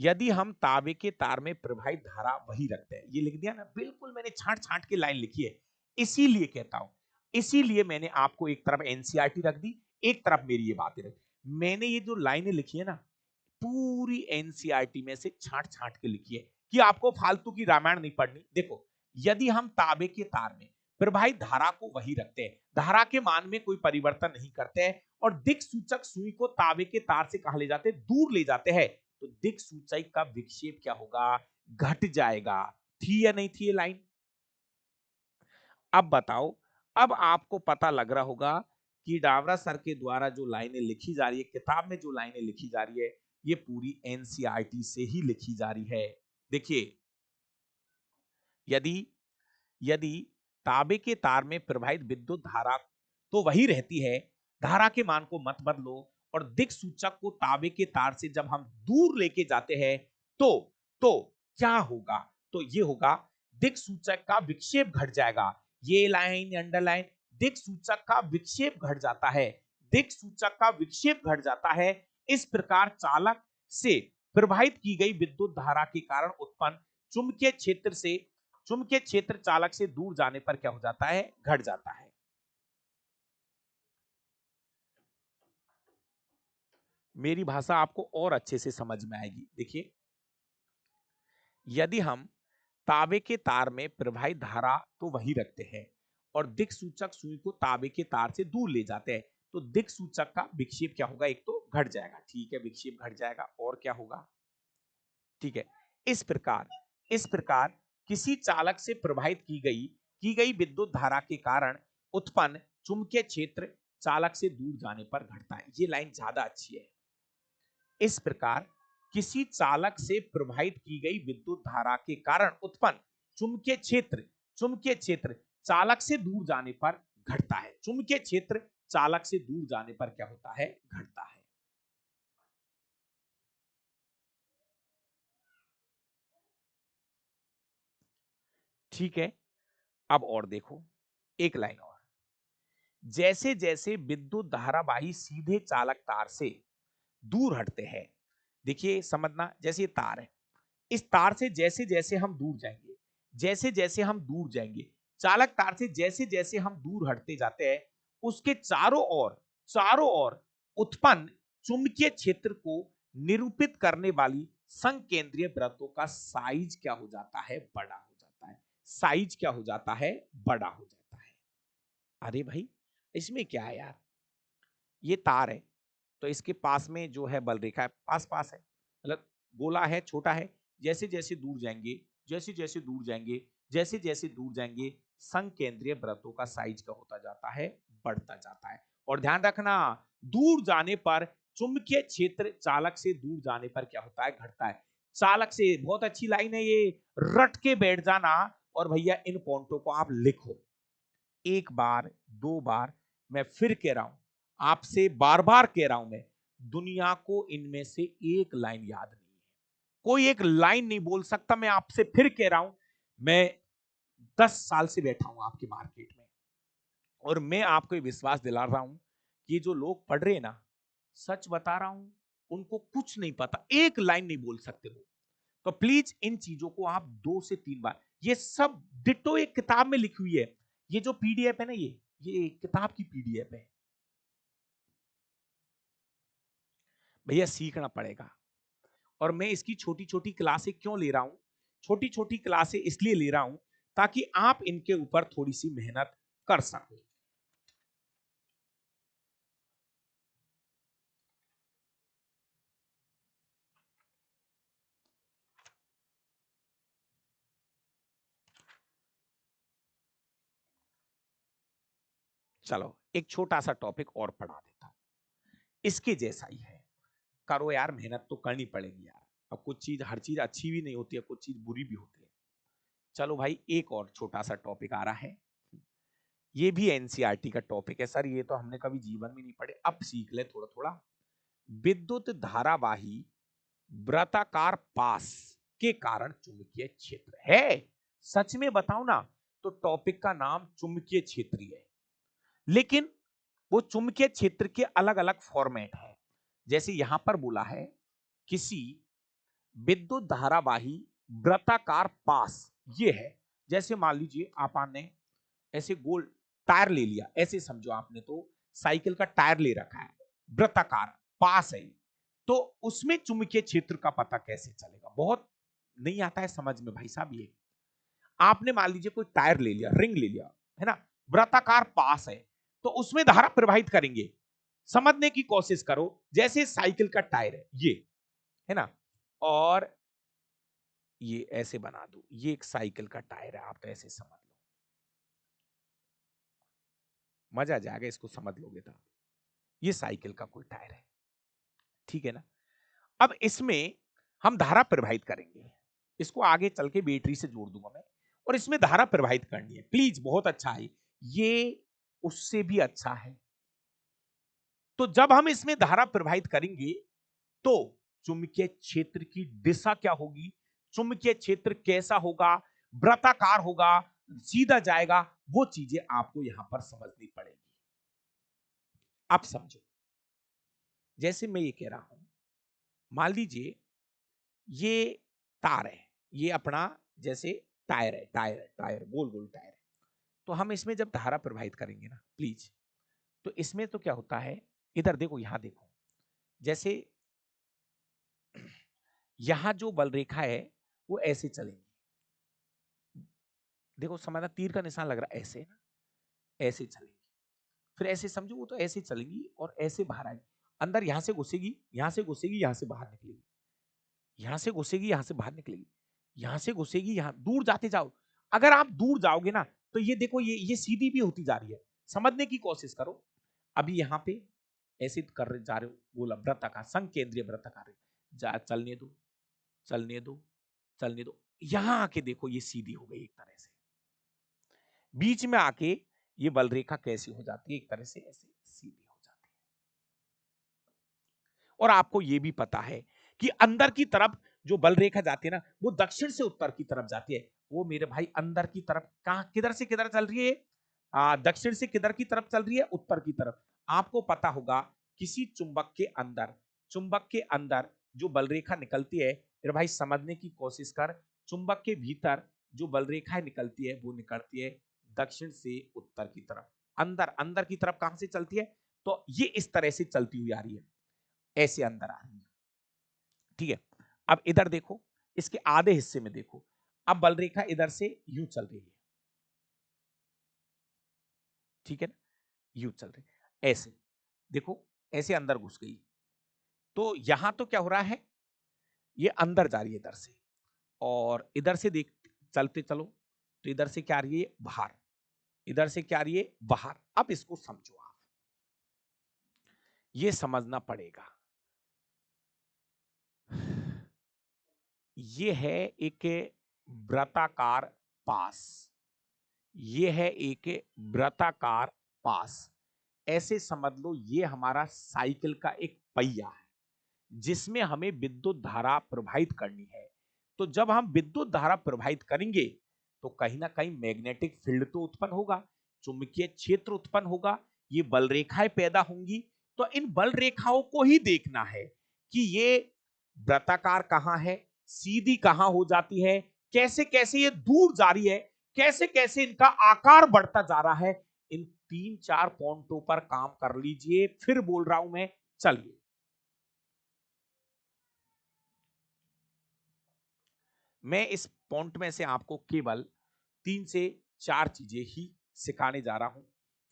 यदि हम तांबे के तार में प्रवाहित धारा वही रखते हैं, ये लिख दिया ना, बिल्कुल मैंने छांट छांट के लाइन लिखी है, इसीलिए कहता हूं, इसीलिए मैंने आपको एक तरफ एनसीईआरटी रख दी, एक तरफ मेरी ये बातें रख दी। मैंने ये जो लाइनें लिखी है ना, पूरी एनसीईआरटी में से छांट छांट के लिखी है कि आपको फालतू की रामायण नहीं पढ़नी। देखो, यदि हम तांबे के तार में प्रवाहित धारा को वही रखते हैं, धारा के मान में कोई परिवर्तन नहीं करते हैं, और दिक् सूचक सुई को तांबे के तार से कहां ले जाते हैं? दूर ले जाते हैं, तो दिक् सूचक का विक्षेप क्या होगा? घट जाएगा। थी या नहीं थी ये लाइन? अब बताओ, अब आपको पता लग रहा होगा कि डावरा सर के द्वारा जो लाइनें लिखी जा रही है, किताब में जो लाइनें लिखी जा रही है, ये पूरी एनसीईआरटी से ही लिखी जा रही है। देखिए, यदि यदि तांबे के तार में प्रवाहित विद्युत धारा तो वही रहती है, धारा के मान को मत बदलो, और दिक् सूचक को तांबे के तार से जब हम दूर लेके जाते हैं तो तो क्या होगा? तो ये होगा, दिक् सूचक का विक्षेप घट जाएगा। ये लाइन अंडरलाइन, दिक् सूचक का विक्षेप घट जाता है, दिक् सूचक का विक्षेप घट जाता है। इस प्रकार चालक से प्रवाहित की गई विद्युत धारा के कारण उत्पन्न चुंबकीय क्षेत्र से चुंबकीय क्षेत्र चालक से दूर जाने पर क्या हो जाता है? घट जाता है। मेरी भाषा आपको और अच्छे से समझ में आएगी। देखिए, यदि हम तांबे के तार में प्रवाहित धारा तो वही रखते हैं, और दिक् सूचक सुई को तांबे के तार से दूर ले जाते हैं, तो दिक् सूचक का विक्षेप क्या होगा? एक तो घट जाएगा, ठीक है, विक्षेप घट जाएगा, और क्या होगा? ठीक है। इस प्रकार किसी चालक से प्रवाहित की गई विद्युत धारा के कारण उत्पन्न चुंबकीय क्षेत्र चालक से दूर जाने पर घटता है। ये लाइन ज्यादा अच्छी है। इस प्रकार किसी चालक से प्रवाहित की गई विद्युत धारा के कारण उत्पन्न चुंबकीय क्षेत्र चालक से दूर जाने पर घटता है। चुंबकीय क्षेत्र चालक से दूर जाने पर क्या होता है? घटता है। ठीक है। अब और देखो, एक लाइन और, जैसे जैसे विद्युत धारावाही सीधे चालक तार से दूर हटते हैं, देखिए समझना, जैसे ये तार है, इस तार से जैसे जैसे हम दूर जाएंगे, जैसे जैसे हम दूर जाएंगे, चालक तार से जैसे जैसे हम दूर हटते जाते हैं, उसके चारों ओर उत्पन्न चुंबकीय क्षेत्र को निरूपित करने वाली संकेंद्रीय वृत्तों का साइज क्या हो जाता है? बड़ा हो जाता है। साइज क्या हो जाता है? बड़ा हो जाता है। अरे भाई, इसमें क्या है यार? ये तार है, तो इसके पास में जो है बल रेखा है, पास पास है, मतलब गोला है, छोटा है। जैसे जैसे दूर जाएंगे, जैसे जैसे दूर जाएंगे, जैसे जैसे दूर जाएंगे, संकेंद्रीय वृत्तों का साइज क्या होता जाता है? बढ़ता जाता है। और ध्यान रखना, दूर जाने पर चुंबकीय क्षेत्र चालक से दूर जाने पर क्या होता है? घटता है। चालक से, बहुत अच्छी लाइन है ये, रट के बैठ जाना, और भैया इन पॉइंटों को आप लिखो। एक बार, दो बार, मैं फिर कह रहा हूं, आपसे बार बार कह रहा हूं, मैं, दुनिया को इनमें से एक लाइन याद नहीं है, कोई एक लाइन नहीं बोल सकता। मैं आपसे फिर कह रहा हूं, मैं 10 साल से बैठा हूं आपके मार्केट में, और मैं आपको ये विश्वास दिला रहा हूं कि जो लोग पढ़ रहे हैं ना, सच बता रहा हूं, उनको कुछ नहीं पता, एक लाइन नहीं बोल सकते वो। तो प्लीज इन चीजों को आप 2 से 3 बार, ये सब डिटो एक किताब में लिखी हुई है। ये जो पीडीएफ है ना, ये किताब की पीडीएफ है। भैया सीखना पड़ेगा। और मैं इसकी छोटी छोटी क्लासें क्यों ले रहा हूं? छोटी छोटी क्लासें इसलिए ले रहा हूं ताकि आप इनके ऊपर थोड़ी सी मेहनत कर सको। चलो एक छोटा सा टॉपिक और पढ़ा देता हूं, इसके जैसा ही है। करो यार, मेहनत तो करनी पड़ेगी यार। अब कुछ चीज, हर चीज अच्छी भी नहीं होती है, कुछ चीज बुरी भी होती है। चलो भाई, एक और छोटा सा टॉपिक आ रहा है, ये भी एनसीईआरटी का टॉपिक है। सर ये तो हमने कभी जीवन में नहीं पढ़े, अब सीख ले थोड़ा थोड़ा। विद्युत धारावाही वृत्ताकार पास के कारण चुंबकीय क्षेत्र है। सच में बताऊं ना, तो टॉपिक का नाम चुंबकीय क्षेत्र है, लेकिन वो चुंबकीय क्षेत्र के अलग अलग फॉर्मेट है। जैसे यहां पर बोला है, किसी विद्युत धारावाही वृत्ताकार पास, ये है। जैसे मान लीजिए आपने ऐसे गोल टायर ले लिया, ऐसे समझो आपने तो साइकिल का टायर ले रखा है, वृत्ताकार पास है, तो उसमें चुंबकीय क्षेत्र का पता कैसे चलेगा? बहुत नहीं आता है समझ में भाई साहब। ये आपने मान लीजिए कोई टायर ले लिया, रिंग ले लिया, है ना, वृत्ताकार पास है, तो उसमें धारा प्रवाहित करेंगे। समझने की कोशिश करो, जैसे साइकिल का टायर है ये, है ना, और ये ऐसे बना दो, ये एक साइकिल का टायर है, आप तो ऐसे समझ लो, मजा आ जाएगा इसको समझ लोगे तो। ये साइकिल का कोई टायर है, ठीक है ना। अब इसमें हम धारा प्रवाहित करेंगे, इसको आगे चल के बैटरी से जोड़ दूंगा मैं, और इसमें धारा प्रवाहित करनी है। प्लीज, बहुत अच्छा है ये, उससे भी अच्छा है। तो जब हम इसमें धारा प्रवाहित करेंगे, तो चुंबकीय क्षेत्र की दिशा क्या होगी, चुंबकीय क्षेत्र कैसा होगा, वृत्ताकार होगा, सीधा जाएगा, वो चीजें आपको यहां पर समझनी पड़ेगी। अब समझो, जैसे मैं ये कह रहा हूं, मान लीजिए ये तार है, ये अपना जैसे टायर है, टायर गोल गोल टायर है। तो हम इसमें जब धारा प्रवाहित करेंगे ना प्लीज, तो इसमें तो क्या होता है, इधर देखो, यहां देखो, जैसे यहां जो बल रेखा है वो ऐसे चलेंगी। देखो समझना, तीर का निशान लग रहा है, ऐसे ना, ऐसे चलेंगी। फिर ऐसे समझो, वो तो ऐसे चलेंगी और ऐसे बाहर आएगी, अंदर यहां से घुसेगी, यहां से घुसेगी, यहां से बाहर निकलेगी, यहां से घुसेगी, यहां से बाहर निकलेगी, यहां से घुसेगी, यहां दूर जाते जाओ। अगर आप दूर जाओगे ना, तो ये देखो, ये सीधी भी होती जा रही है। समझने की कोशिश करो। अभी यहां पे ऐसे कर जा रहे हो, गोला वृत्ताकार, संकेंद्रीय वृत्ताकार, जा चलने दो, चलने दो, चलने दो। यहां आके देखो, ये सीधी हो गई एक तरह से, बीच में आके ये बल रेखा कैसी हो जाती है, एक तरह से ऐसे सीधी हो जाती है। और आपको ये भी पता है कि अंदर की तरफ जो बल रेखा जाती है ना, वो दक्षिण से उत्तर की तरफ जाती है। वो मेरे भाई अंदर की तरफ कहां, किधर से किधर चल रही है? दक्षिण से किधर की तरफ चल रही है? उत्तर की तरफ। आपको पता होगा, किसी चुंबक के अंदर, चुंबक के अंदर जो बल रेखा निकलती है, मेरे भाई समझने की कोशिश कर, चुंबक के भीतर जो बल रेखा निकलती है वो निकलती है दक्षिण से उत्तर की तरफ। अंदर, अंदर की तरफ कहां से चलती है? तो ये इस तरह से चलती हुई आ रही है, ऐसे अंदर आ रही है, ठीक है। अब इधर देखो, इसके आधे हिस्से में देखो, अब बल रेखा इधर से यूं चल रही है, ठीक है ना, यूं चल रही है, ऐसे देखो, ऐसे अंदर घुस गई। तो यहां तो क्या हो रहा है, ये अंदर जा रही है इधर से, और इधर से देख, चलते चलो, तो इधर से क्या आ रही है, बाहर, इधर से क्या आ रही है, बाहर। अब इसको समझो आप, ये समझना पड़ेगा। ये है एक वृत्ताकार पास, ये है एक वृत्ताकार पास। ऐसे समझ लो, ये हमारा साइकिल का एक पहिया है, जिसमें हमें विद्युत धारा प्रवाहित करनी है। तो जब हम विद्युत धारा प्रवाहित करेंगे, तो कहीं ना कहीं मैग्नेटिक फील्ड तो उत्पन्न होगा, चुंबकीय क्षेत्र उत्पन्न होगा, ये बल रेखाएं पैदा होंगी। तो इन बल रेखाओं को ही देखना है कि ये वृत्ताकार कहां है, सीधी कहां हो जाती है, कैसे कैसे ये दूर जा रही है, कैसे कैसे इनका आकार बढ़ता जा रहा है। इन तीन चार पॉइंटों पर काम कर लीजिए, फिर बोल रहा हूं मैं, चलिए। मैं इस पॉइंट में से आपको केवल 3 से 4 चीजें ही सिखाने जा रहा हूं,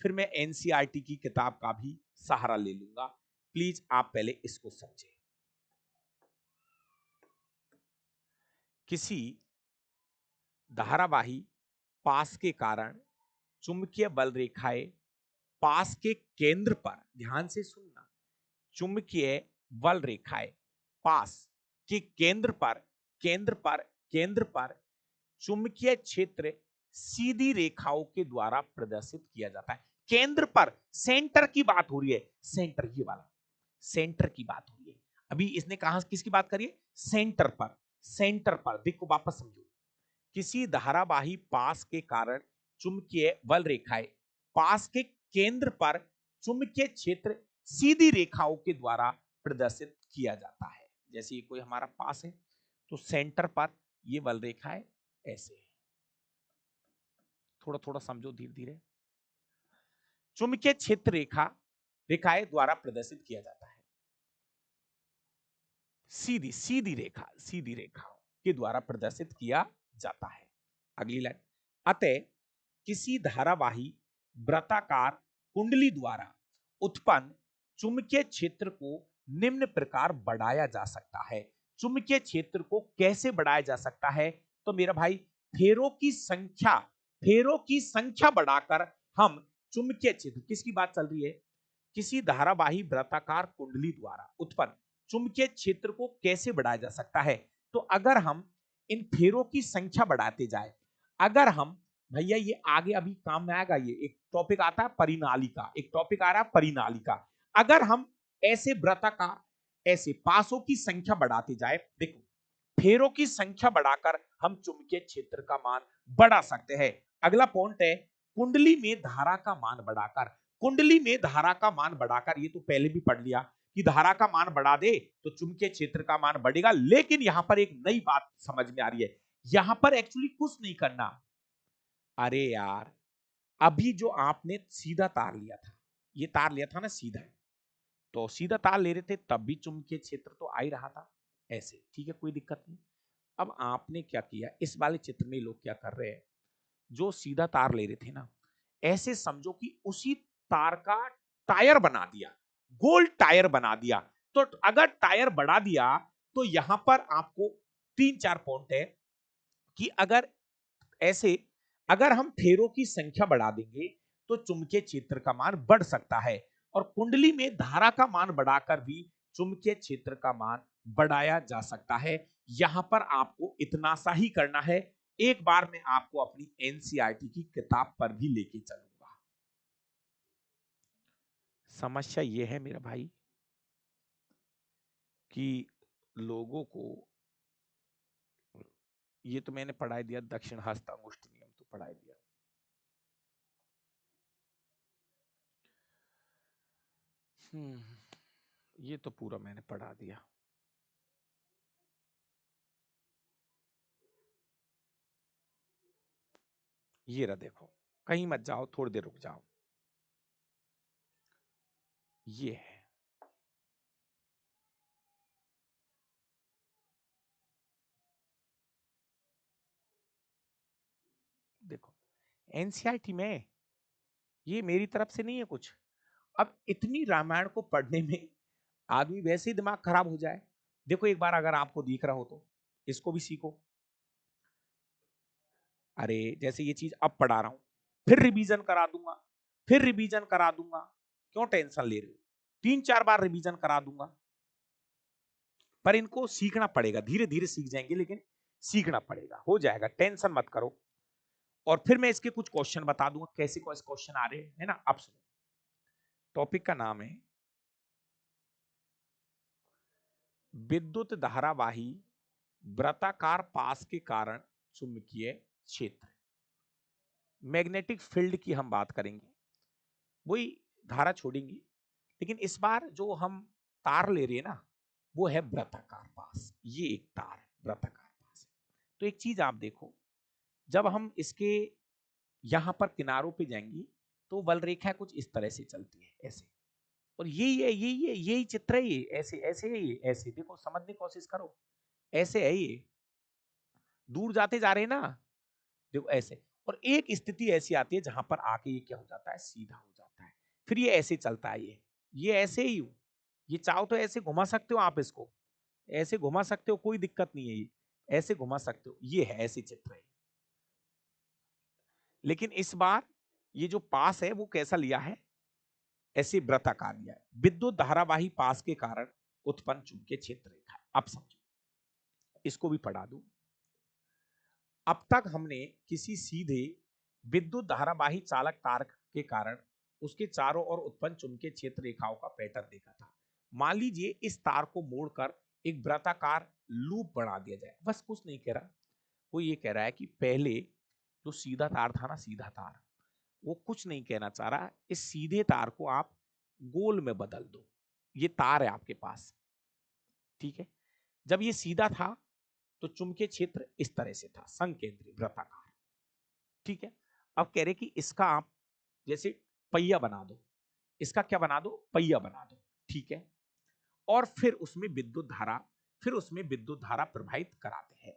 फिर मैं एनसीईआरटी की किताब का भी सहारा ले लूंगा। प्लीज आप पहले इसको समझें। किसी धारावाही पास के कारण चुंबकीय बल रेखाएं पास के केंद्र पर, ध्यान से सुनना, चुंबकीय बल रेखाएं पास के केंद्र पर, केंद्र पर, केंद्र पर चुंबकीय क्षेत्र सीधी रेखाओं के द्वारा प्रदर्शित किया जाता है। केंद्र पर, सेंटर की बात हो रही है, सेंटर ये वाला, सेंटर की बात हो रही है। अभी इसने कहा किसकी बात करी है? सेंटर पर, सेंटर पर। देखो वापस समझो, किसी धारावाही पास के कारण चुंबकीय बल रेखाएं पास के केंद्र पर चुंबकीय क्षेत्र सीधी रेखाओं के द्वारा प्रदर्शित किया जाता है। जैसे ये कोई हमारा पास है तो सेंटर पर ये बल रेखाएं ऐसे, थोड़ा थोड़ा समझो धीरे धीरे। चुंबकीय क्षेत्र रेखाएं द्वारा प्रदर्शित किया जाता है, सीधी सीधी रेखा, सीधी रेखाओं के द्वारा प्रदर्शित किया जाता है। अगली लाइन, अतः किसी धारावाही वृत्ताकार कुंडली द्वारा उत्पन्न चुंबकीय क्षेत्र को निम्न प्रकार बढ़ाया जा सकता है। चुंबकीय क्षेत्र को कैसे बढ़ाया जा सकता है? तो मेरा भाई, फेरों की संख्या, फेरों की संख्या बढ़ाकर हम चुंबकीय क्षेत्र, किसकी बात चल रही है? किसी धारावाही वृत्ताकार कुंडली द्वारा उत्पन्न चुंबकीय क्षेत्र को कैसे बढ़ाया जा सकता है? तो अगर हम इन फेरों की संख्या बढ़ाते जाए, अगर हम, भैया ये आगे अभी काम में आएगा, ये एक टॉपिक आता है परिनालिका, एक टॉपिक आ रहा है परिनालिका। अगर हम ऐसे वृत्ताकार, ऐसे पासों की संख्या बढ़ाते जाए, देखो फेरों की संख्या बढ़ाकर हम चुंबकीय क्षेत्र का मान बढ़ा सकते हैं। अगला पॉइंट है कुंडली में धारा का मान बढ़ाकर। कुंडली में धारा का मान बढ़ाकर, ये तो पहले भी पढ़ लिया कि धारा का मान बढ़ा दे तो चुंबकीय क्षेत्र का मान बढ़ेगा। लेकिन यहां पर एक नई बात समझ में आ रही है, यहां पर एक्चुअली कुछ नहीं करना। अरे यार, अभी जो आपने सीधा तार लिया था, ये तार लिया था ना सीधा, तो सीधा तार ले रहे थे तब भी चुंबकीय क्षेत्र तो आ ही रहा था ऐसे, ठीक है, कोई दिक्कत नहीं। अब आपने क्या किया, इस वाले चित्र में लोग क्या कर रहे हैं, जो सीधा तार ले रहे थे ना, ऐसे समझो कि उसी तार का टायर बना दिया, गोल टायर बना दिया। तो अगर टायर बढ़ा दिया तो यहां पर आपको तीन चार पॉइंट है कि अगर ऐसे, अगर हम फेरों की संख्या बढ़ा देंगे तो चुंबकीय क्षेत्र का मान बढ़ सकता है, और कुंडली में धारा का मान बढ़ाकर भी चुंबकीय क्षेत्र का मान बढ़ाया जा सकता है। यहां पर आपको इतना सा ही करना है। एक बार मैं आपको अपनी एनसीईआरटी की किताब पर भी लेके चलूंगा। समस्या यह है मेरा भाई कि लोगों को, ये तो मैंने पढ़ाई दिया, दक्षिण हस्त अंगुष्ठ नियम तो पढ़ाई दिया, ये तो पूरा मैंने पढ़ा दिया। ये रहा, देखो कहीं मत जाओ, थोड़ी देर रुक जाओ। ये है, देखो एनसीईआरटी में, ये मेरी तरफ से नहीं है कुछ। अब इतनी रामायण को पढ़ने में आदमी वैसे ही दिमाग खराब हो जाए। देखो एक बार अगर आपको दिख रहा हो तो इसको भी सीखो। अरे जैसे ये चीज अब पढ़ा रहा हूं, फिर रिवीजन करा दूंगा, फिर रिवीजन करा दूंगा, क्यों टेंशन ले रहे हो? तीन चार बार रिवीजन करा दूंगा, पर इनको सीखना पड़ेगा, धीरे धीरे सीख जाएंगे, लेकिन सीखना पड़ेगा, हो जाएगा, टेंशन मत करो। और फिर मैं इसके कुछ क्वेश्चन बता दूंगा, कैसे कैसे क्वेश्चन आ रहे हैं, है ना। अब सुनो, टॉपिक का नाम है विद्युत धारावाही वृत्ताकार पास के कारण चुंबकीय क्षेत्र। मैग्नेटिक फील्ड की हम बात करेंगे, वही धारा छोड़ेंगे, लेकिन इस बार जो हम तार ले रहे हैं ना, वो है वृत्ताकार पास। ये एक तार वृत्ताकार पास है। तो एक चीज आप देखो, जब हम इसके यहां पर किनारों पे जाएंगी तो बल रेखा कुछ इस तरह से चलती है ऐसे, और यही है, यही है, यही चित्र है, ये ऐसे ऐसे है, ये ऐसे, देखो समझने की कोशिश करो, ऐसे है ये, दूर जाते जा रहे हैं ना, देखो ऐसे। और एक स्थिति ऐसी आती है जहां पर आके ये क्या हो जाता है, सीधा हो जाता है, फिर ये ऐसे चलता है, ये ऐसे ही, ये चाहो तो ऐसे घुमा सकते हो आप इसको, ऐसे घुमा सकते हो, कोई दिक्कत नहीं है, ये ऐसे घुमा सकते हो, ये है, ऐसे चित्र है। लेकिन इस बार ये जो पास है वो कैसा लिया है, ऐसे वृत्ताकार दिया है, विद्युत धारावाही पास के कारण उत्पन्न चुंबकीय क्षेत्र रेखा। अब समझो, इसको भी पढ़ा दूं। अब तक हमने किसी सीधे विद्युत धारावाही चालक तार के कारण उसके चारों ओर उत्पन्न चुंबकीय क्षेत्र रेखाओं का पैटर्न देखा था। मान लीजिए इस तार को मोड़कर एक वृत्ताकार लूप बना दिया जाए, बस कुछ नहीं कह रहा, वो ये कह रहा है कि पहले जो सीधा तार था ना, सीधा तार, वो कुछ नहीं कहना चाह रहा, इस सीधे तार को आप गोल में बदल दो। ये तार है आपके पास, ठीक है। जब ये सीधा था तो चुंबकीय क्षेत्र इस तरह से था, संकेंद्री वृत्ताकार, ठीक है। अब कह रहे कि इसका आप जैसे पहिया बना दो, इसका क्या बना दो, पहिया बना दो, ठीक है। और फिर उसमें विद्युत धारा प्रवाहित कराते हैं,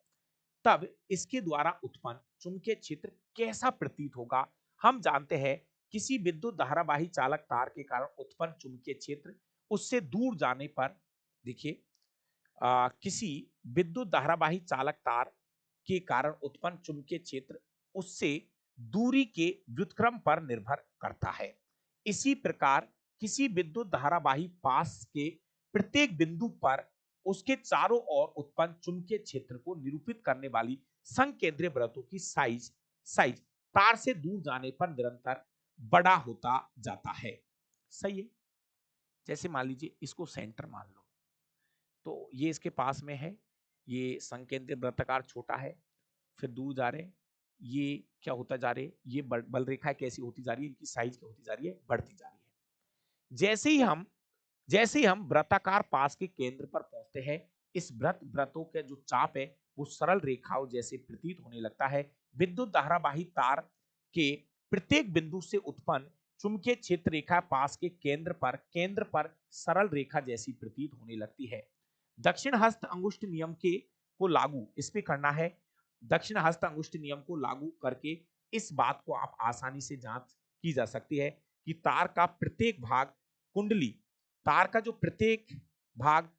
तब इसके द्वारा उत्पन्न चुंबकीय क्षेत्र कैसा प्रतीत होगा। हम जानते हैं किसी विद्युत धारावाही चालक तार के कारण उत्पन्न चुंबकीय क्षेत्र उससे दूर जाने पर, देखिए किसी विद्युत धारावाही चालक तार के कारण उत्पन्न चुंबकीय क्षेत्र उससे दूरी के व्युत्क्रम पर निर्भर करता है। इसी प्रकार किसी विद्युत धारावाही पास के प्रत्येक बिंदु पर उसके चारों ओर उत्पन्न चुंबकीय क्षेत्र को निरूपित करने वाली संकेंद्रीय वृत्तों की साइज साइज तार से दूर जाने पर निरंतर बड़ा होता जाता है। सही है। जैसे मान लीजिए इसको सेंटर मान लो, तो ये इसके पास में है, ये संकेंद्रीय वृत्ताकार छोटा है, फिर दूर जा रहे हैं, ये क्या होता जा रहे हैं, ये बल रेखा कैसी होती जा रही है, इनकी साइज क्या होती जा रही है, बढ़ती जा रही है। जैसे ही हम वृत्ताकार पास के केंद्र पर पहुंचते हैं, इस वृत्तों का जो चाप है वो सरल रेखाओं जैसे प्रतीत होने लगता है। विद्युत धारावाही तार के प्रत्येक बिंदु से उत्पन्न चुंबकीय क्षेत्र रेखा पास के केंद्र पर सरल रेखा जैसी प्रतीत होने लगती है। दक्षिण हस्त अंगुष्ठ नियम के को लागू इस पे करना है। दक्षिण हस्त अंगुष्ठ नियम को लागू करके इस बात को आप आसानी से जांच की जा सकती है कि तार का जो प्रत्येक भाग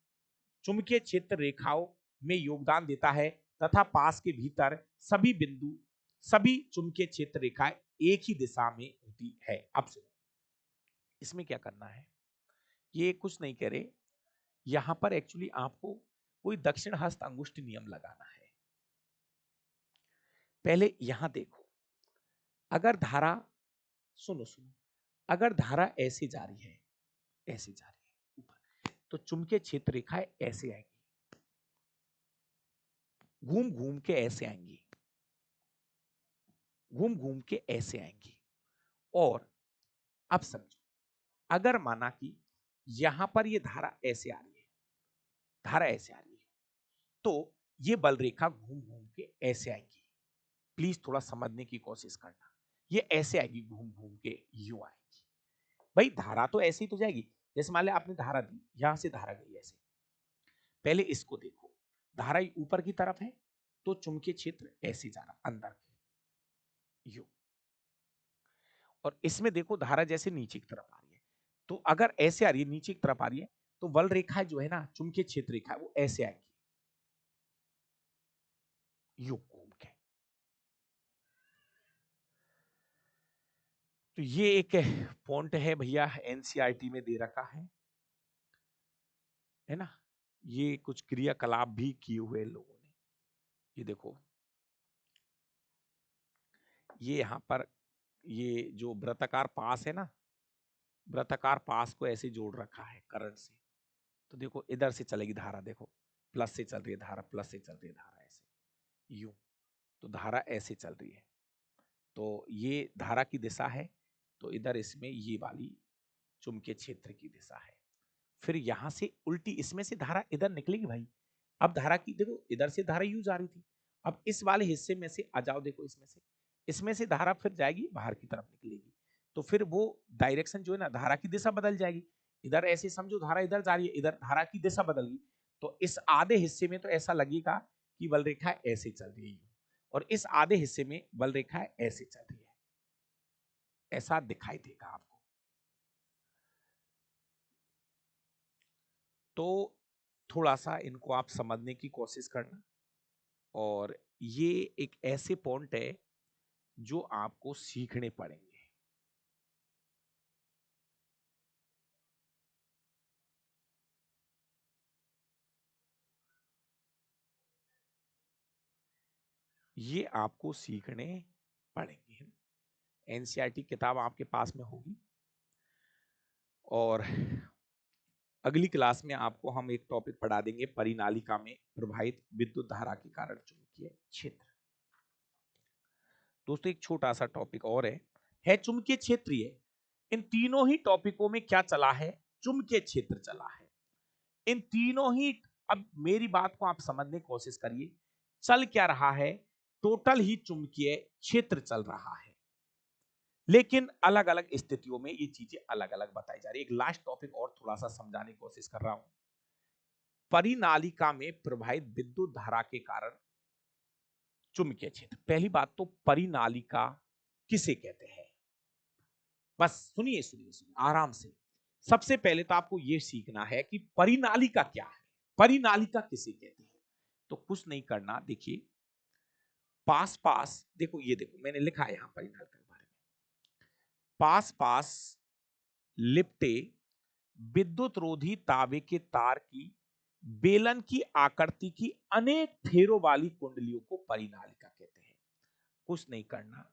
चुंबकीय क्षेत्र रेखाओं में योगदान देता है तथा पास के भीतर सभी चुंबकीय क्षेत्र रेखाएं एक ही दिशा में होती है। अब सुनो, इसमें क्या करना है, ये कुछ नहीं कह रहे, यहां पर एक्चुअली आपको कोई दक्षिण हस्त अंगुष्ठ नियम लगाना है। पहले यहां देखो, अगर धारा सुनो सुनो अगर धारा ऐसे जा रही है ऊपर, तो चुंबकीय क्षेत्र रेखाएं ऐसे आएंगी, घूम घूम के ऐसे आएंगी, और अब समझो, अगर माना कि यहां पर ये धारा ऐसे आ रही है, तो ये बल रेखा घूम घूम के ऐसे आएगी। प्लीज थोड़ा समझने की कोशिश करना, ये ऐसे आएगी, घूम घूम के यूं आएगी। भाई धारा तो ऐसे ही तो जाएगी, जैसे मान लिया आपने धारा दी, यहां से धारा गई ऐसे, पहले इसको देखो, धारा ऊपर की तरफ है तो चुंबकीय क्षेत्र ऐसे जा रहा अंदर यू, और इसमें देखो धारा जैसे नीचे की तरफ आ रही है, तो अगर ऐसे आ रही है, नीचे की तरफ आ रही है, तो बल रेखा जो है ना, चुंबकीय क्षेत्र रेखा, वो ऐसे आएगी यू घूम के। तो ये एक पॉइंट है भैया, एनसीईआरटी में दे रखा है ना, ये कुछ क्रियाकलाप भी किए हुए लोगों ने। ये देखो, ये यहां पर ये जो वृत्ताकार पास है ना, वृत्ताकार पास को ऐसे जोड़ रखा है करंट से, तो देखो इधर से चलेगी धारा, देखो प्लस से चल रही है धारा, प्लस से चल रही है धारा, ऐसे यू, तो धारा ऐसे चल रही है, तो ये धारा की दिशा है, तो इधर इसमें ये वाली चुंबकीय क्षेत्र की दिशा है। फिर यहां से उल्टी इसमें से धारा इधर निकलेगी भाई। अब धारा की देखो, इधर से धारा यूं जा रही थी, अब इस वाले हिस्से में से आ जाओ, देखो इसमें से धारा फिर जाएगी बाहर की तरफ निकलेगी, तो फिर वो डायरेक्शन जो है ना, धारा की दिशा बदल जाएगी। इधर ऐसे समझो धारा इधर जा रही है, इधर धारा की दिशा बदल गई, तो इस आधे हिस्से में तो ऐसा लगेगा कि बल रेखा ऐसे चल रही है, और इस आधे हिस्से में बल रेखा ऐसे चल रही है, ऐसा दिखाई देगा आपको। तो थोड़ा सा इनको आप समझने की कोशिश करना, और ये एक ऐसे पॉइंट है जो आपको सीखने पड़ेंगे। ये आपको सीखने पड़ेंगे। एनसीईआरटी किताब आपके पास में होगी और अगली क्लास में आपको हम एक टॉपिक पढ़ा देंगे, परिनालिका में प्रवाहित विद्युत धारा के कारण चुंबकीय क्षेत्र। दोस्तों एक छोटा सा टॉपिक और है चुंबकीय क्षेत्रीय। इन तीनों ही टॉपिकों में क्या चला है? चुंबकीय क्षेत्र चला है। इन तीनों ही, अब मेरी बात को आप समझने की कोशिश करिए, चल क्या रहा है? टोटल ही चुंबकीय क्षेत्र चल रहा है, लेकिन अलग अलग स्थितियों में ये चीजें अलग अलग बताई जा रही है। एक लास्ट टॉपिक और थोड़ा सा समझाने की कोशिश कर रहा हूं। परिनालिका में प्रवाहित विद्युत धारा के कारण चुंबकीय क्षेत्र। पहली बात तो परिनालिका किसे कहते हैं? बस सुनिए सुनिए सुनिए आराम से। सबसे पहले तो आपको यह सीखना है कि परिनालिका क्या है, परिनालिका किसे कहते हैं। तो कुछ नहीं करना, देखिए पास पास, देखो ये देखो मैंने लिखा है यहां परिनालिका के बारे में। पास पास लिपटे विद्युत रोधी तांबे के तार की बेलन की आकृति की अनेक फेरों वाली कुंडलियों को परिनालिका कहते हैं। कुछ नहीं करना,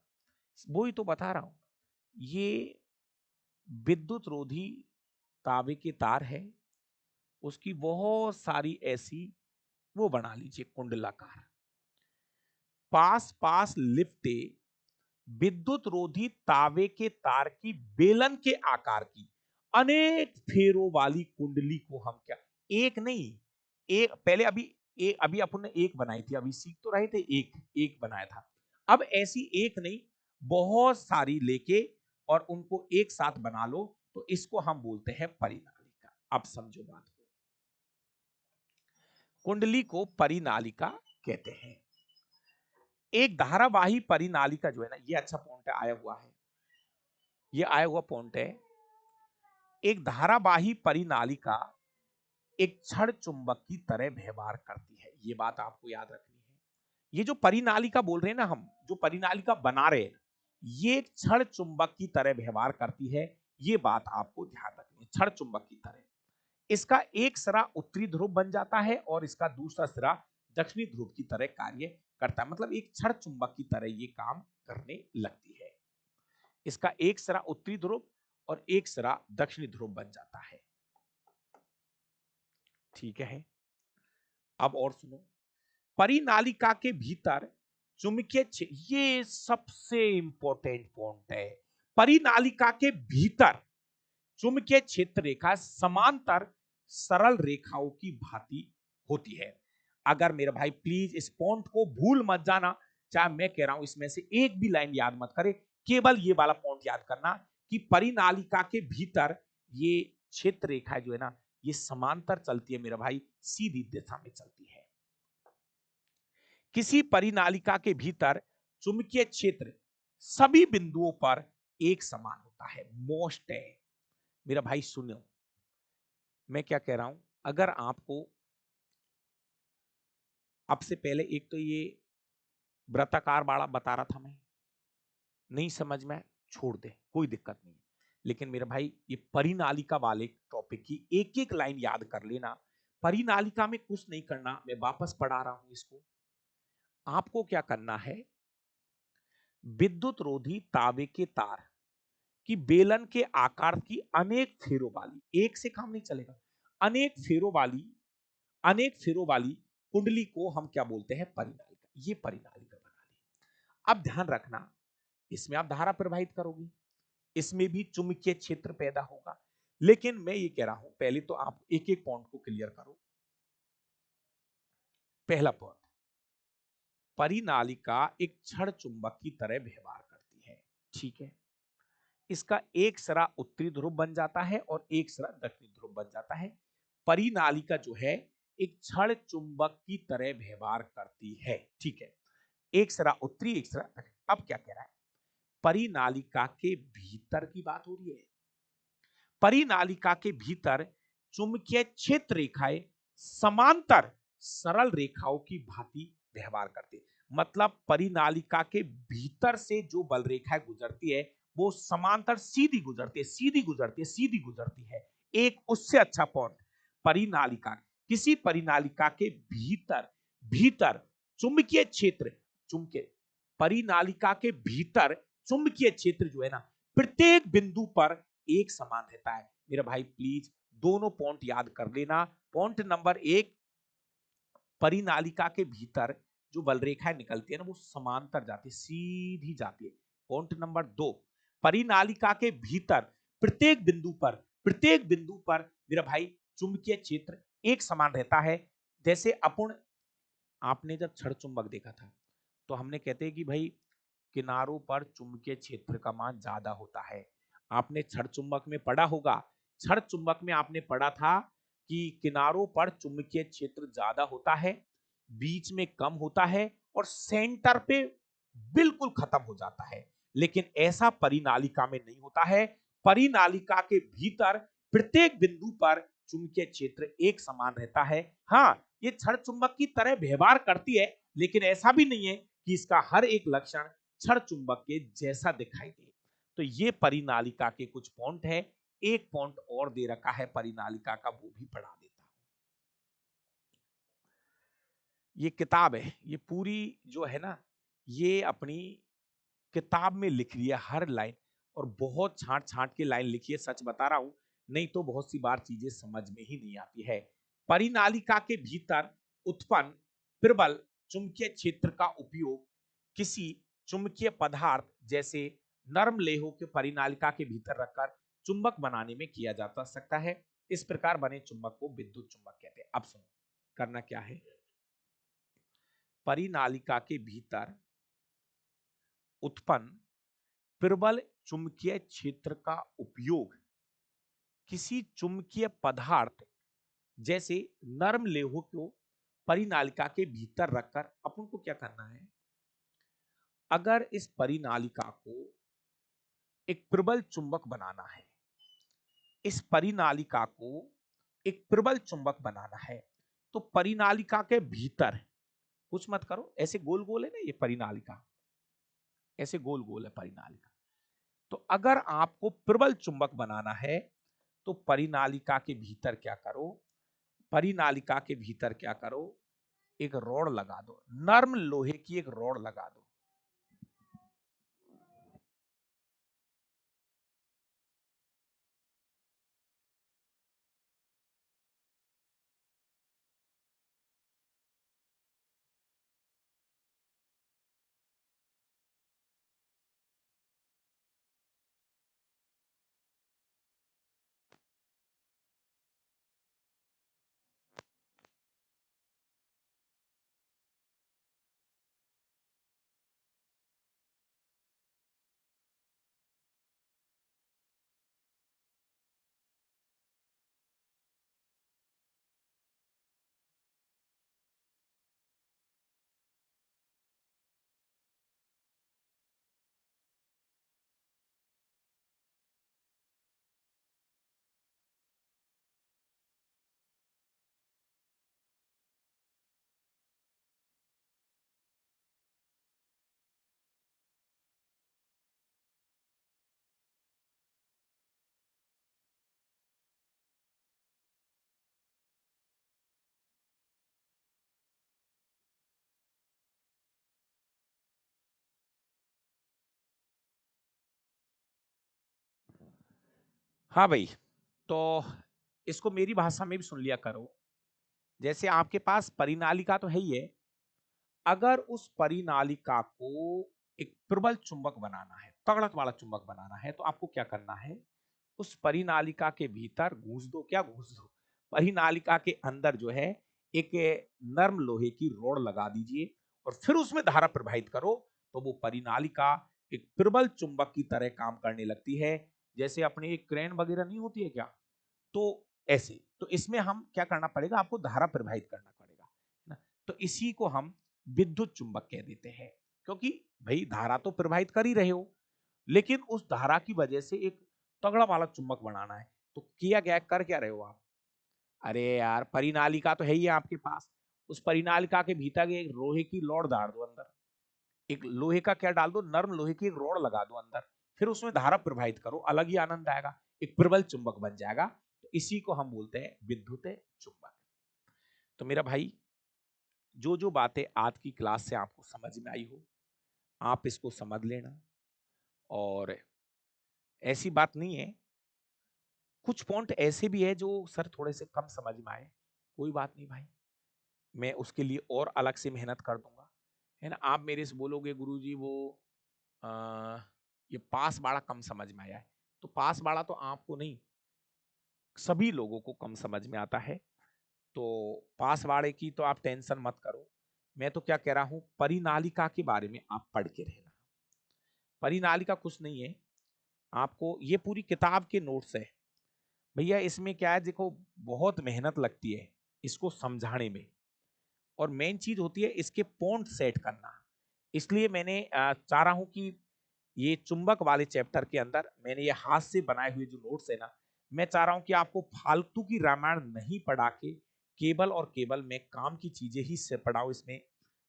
वही तो बता रहा हूं। ये विद्युत रोधी तांबे के तार है, उसकी बहुत सारी ऐसी वो बना लीजिए कुंडलाकार। पास पास लिपटे विद्युत रोधी तांबे के तार की बेलन के आकार की अनेक फेरों वाली कुंडली को हम क्या, एक नहीं, एक पहले अभी अपन ने एक बनाई थी, अभी सीख तो रहे थे, एक एक बनाया था। अब ऐसी एक नहीं, बहुत सारी लेके और उनको एक साथ बना लो, तो इसको हम बोलते हैं परिनालिका। अब समझो बात को, कुंडली को परिनालिका कहते हैं। एक धारावाही परिनालिका जो है ना, ये अच्छा पॉइंट आया हुआ है, ये आया हुआ पॉइंट है। एक धारावाही परिनालिका एक क्षण चुंबक की तरह व्यवहार करती है, ये बात आपको याद रखनी है। ये जो परिनालिका बोल रहे हैं ना हम, जो परिनालिका बना रहे हैं, ये एक क्षण चुंबक की तरह व्यवहार करती है, ये बात आपको ध्यान रखनी है। क्षण चुंबक की तरह इसका एक सिरा उत्तरी ध्रुव बन जाता है और इसका दूसरा सिरा दक्षिणी ध्रुव की तरह कार्य करता है। मतलब एक क्षण चुंबक की तरह ये काम करने लगती है। इसका एक सिरा उत्तरी ध्रुव और एक सिरा दक्षिणी ध्रुव बन जाता है। ठीक है, अब और सुनो। परिनालिका के भीतर चुंबकीय क्षेत्र, ये सबसे इंपॉर्टेंट पॉइंट है। परिनालिका के भीतर चुंबकीय क्षेत्र रेखा समांतर सरल रेखाओं की भांति होती है। अगर मेरे भाई प्लीज इस पॉइंट को भूल मत जाना, चाहे मैं कह रहा हूं इसमें से एक भी लाइन याद मत करे, केवल ये वाला पॉइंट याद करना कि परिनालिका के भीतर ये क्षेत्र रेखा जो है ना, ये समांतर चलती है मेरा भाई, सीधी दिशा में चलती है। किसी परिनालिका के भीतर चुंबकीय क्षेत्र सभी बिंदुओं पर एक समान होता है। मोस्ट है मेरा भाई, सुनो मैं क्या कह रहा हूं। अगर आपको अब से पहले एक तो ये वृत्ताकार वाला बता रहा था मैं, नहीं समझ में छोड़ दे, कोई दिक्कत नहीं। लेकिन मेरा भाई ये परिनालिका वाले टॉपिक की एक एक लाइन याद कर लेना। परिनालिका में कुछ नहीं करना, मैं वापस पढ़ा रहा हूं इसको। आपको क्या करना है, विद्युत रोधी तांबे के तार कि बेलन के आकार की अनेक फेरों वाली, एक से काम नहीं चलेगा, अनेक फेरों वाली कुंडली को हम क्या बोलते हैं? परिनालिका। ये परिनालिका बना ली। अब ध्यान रखना, इसमें आप धारा प्रवाहित करोगे, इसमें भी चुंबकीय क्षेत्र पैदा होगा। लेकिन मैं ये कह रहा हूं पहले तो आप एक एक पॉइंट को क्लियर करो। पहला पॉइंट, परिनालिका एक क्षण चुंबक की तरह व्यवहार करती है। ठीक है, इसका एक सिरा उत्तरी ध्रुव बन जाता है और एक सिरा दक्षिणी ध्रुव बन जाता है। परिनालिका जो है एक क्षण चुंबक की तरह व्यवहार करती है। ठीक है, एक सिरा उत्तरी एक सिरा दक्षिणी। अब क्या कह रहा है, परिनालिका के भीतर की बात हो रही है। परिनालिका के भीतर चुंबकीय क्षेत्र रेखाएं समांतर सरल रेखाओं की भांति व्यवहार करती है। मतलब परिनालिका के भीतर से जो बल रेखाएं गुजरती है वो समांतर सीधी गुजरती है, सीधी गुजरती है, सीधी गुजरती है। एक उससे अच्छा पॉइंट, परिनालिका, किसी परिनालिका के भीतर भीतर चुंबकीय क्षेत्र चुंबकीय परिनालिका के भीतर चुंबकीय क्षेत्र जो है ना प्रत्येक बिंदु पर एक समान रहता है। मेरा भाई प्लीज दोनों पॉइंट याद कर लेना। पॉइंट नंबर 1, परिनालिका के भीतर जो बल रेखाएं निकलती है ना वो समांतर जाती है, सीधी जाती है। पॉइंट नंबर 2, परिनालिका के भीतर प्रत्येक बिंदु पर मेरा भाई चुंबकीय क्षेत्र एक समान रहता है। जैसे अपन आपने जब छड़ चुंबक देखा था तो हमने कहते हैं कि भाई किनारों पर चुंबकीय क्षेत्र का मान ज्यादा होता है। आपने छड़ चुंबक में पढ़ा होगा, छड़ चुंबक में आपने पढ़ा था कि किनारों पर चुंबकीय क्षेत्र ज्यादा होता है, बीच में कम होता है और सेंटर पे बिल्कुल खत्म हो जाता है। लेकिन ऐसा परिनालिका में नहीं होता है। परिनालिका के भीतर प्रत्येक बिंदु पर चुंबकीय क्षेत्र एक समान रहता है। हाँ, ये छड़ चुंबक की तरह व्यवहार करती है, लेकिन ऐसा भी नहीं है कि इसका हर एक लक्षण छड़ चुंबक के जैसा दिखाई दे। तो ये परिनालिका के कुछ पॉइंट है। एक पॉइंट और दे रखा है परिनालिका का, वो भी पढ़ा देता हूं। ये किताब है, ये पूरी जो है ना ये अपनी किताब में लिख लिया हर लाइन, और बहुत छांट छांट के लाइन लिखी है, सच बता रहा हूं, नहीं तो बहुत सी बार चीजें समझ में ही नहीं आती है। परिनालिका के भीतर उत्पन्न प्रबल चुंबकीय क्षेत्र का उपयोग किसी चुंबकीय पदार्थ जैसे नरम लेहों के परिनालिका के भीतर रखकर चुंबक बनाने में किया जा सकता है। इस प्रकार बने चुंबक को विद्युत चुंबक कहते हैं। अब सुनो, करना क्या है। परिनालिका के भीतर उत्पन्न प्रबल चुंबकीय क्षेत्र का उपयोग किसी चुंबकीय पदार्थ जैसे नरम लेहों को परिनालिका के भीतर रखकर अपन को क्या करना है। अगर इस परिनालिका को एक प्रबल चुंबक बनाना है, इस परिनालिका को एक प्रबल चुंबक बनाना है, तो परिनालिका के भीतर कुछ मत करो, ऐसे गोल गोल है ना ये परिनालिका, ऐसे गोल गोल है परिनालिका। तो अगर आपको प्रबल चुंबक बनाना है तो परिनालिका के भीतर क्या करो, परिनालिका के भीतर क्या करो, एक रॉड लगा दो, नर्म लोहे की एक रॉड लगा दो। हाँ भाई, तो इसको मेरी भाषा में भी सुन लिया करो। जैसे आपके पास परिनालिका तो है ही है, अगर उस परिनालिका को एक प्रबल चुंबक बनाना है, तगड़ा वाला चुंबक बनाना है, तो आपको क्या करना है, उस परिनालिका के भीतर घुस दो, क्या घुस दो, परिनालिका के अंदर जो है एक नर्म लोहे की रोड लगा दीजिए और फिर उसमें धारा प्रवाहित करो, तो वो परिनालिका एक प्रबल चुंबक की तरह काम करने लगती है। जैसे अपनी एक क्रेन वगैरह नहीं होती है क्या, तो ऐसे, तो इसमें हम क्या करना पड़ेगा, आपको धारा प्रवाहित करना पड़ेगा, है ना। तो इसी को हम विद्युत चुंबक कह देते हैं, क्योंकि भाई धारा तो प्रवाहित कर ही रहे हो, लेकिन उस धारा की वजह से एक तगड़ा वाला चुंबक बनाना है। तो किया गया, कर क्या रहे हो आप, अरे यार परिनालिका तो है ही है आपके पास, उस परिनालिका के भीतर एक लोहे की रॉड डाल दो अंदर, एक लोहे का क्या डाल दो, नर्म लोहे की एक रॉड लगा दो अंदर, फिर उसमें धारा प्रवाहित करो, अलग ही आनंद आएगा, एक प्रबल चुंबक बन जाएगा। तो इसी को हम बोलते हैं विद्युत चुंबक। तो मेरा भाई जो जो बातें आज की क्लास से आपको समझ में आई हो, आप इसको समझ लेना। और ऐसी बात नहीं है, कुछ पॉइंट ऐसे भी है जो सर थोड़े से कम समझ में आए, कोई बात नहीं भाई, मैं उसके लिए और अलग से मेहनत कर दूंगा, है ना। आप मेरे से बोलोगे गुरुजी वो अ, ये पास बाड़ा कम समझ में आया है, तो पास बाड़ा तो आपको नहीं, सभी लोगों को कम समझ में आता है। तो पास बाड़े की तो आप टेंशन मत करो। मैं तो क्या कह रहा हूं, परिनालिका के बारे में आप पढ़ के रहना। परिनालिका कुछ नहीं है, आपको ये पूरी किताब के नोट्स है भैया। इसमें क्या है देखो, बहुत मेहनत लगती है इसको समझाने में, और मेन चीज होती है इसके पॉइंट सेट करना। इसलिए मैंने चाह रहा हूं कि ये चुंबक वाले चैप्टर के अंदर मैंने ये हाथ से बनाए हुए जो नोट्स है ना, मैं चाह रहा हूं कि आपको फालतू की रामायण नहीं पढ़ा के केवल और केवल मैं काम की चीजें ही से पढ़ाऊं इसमें।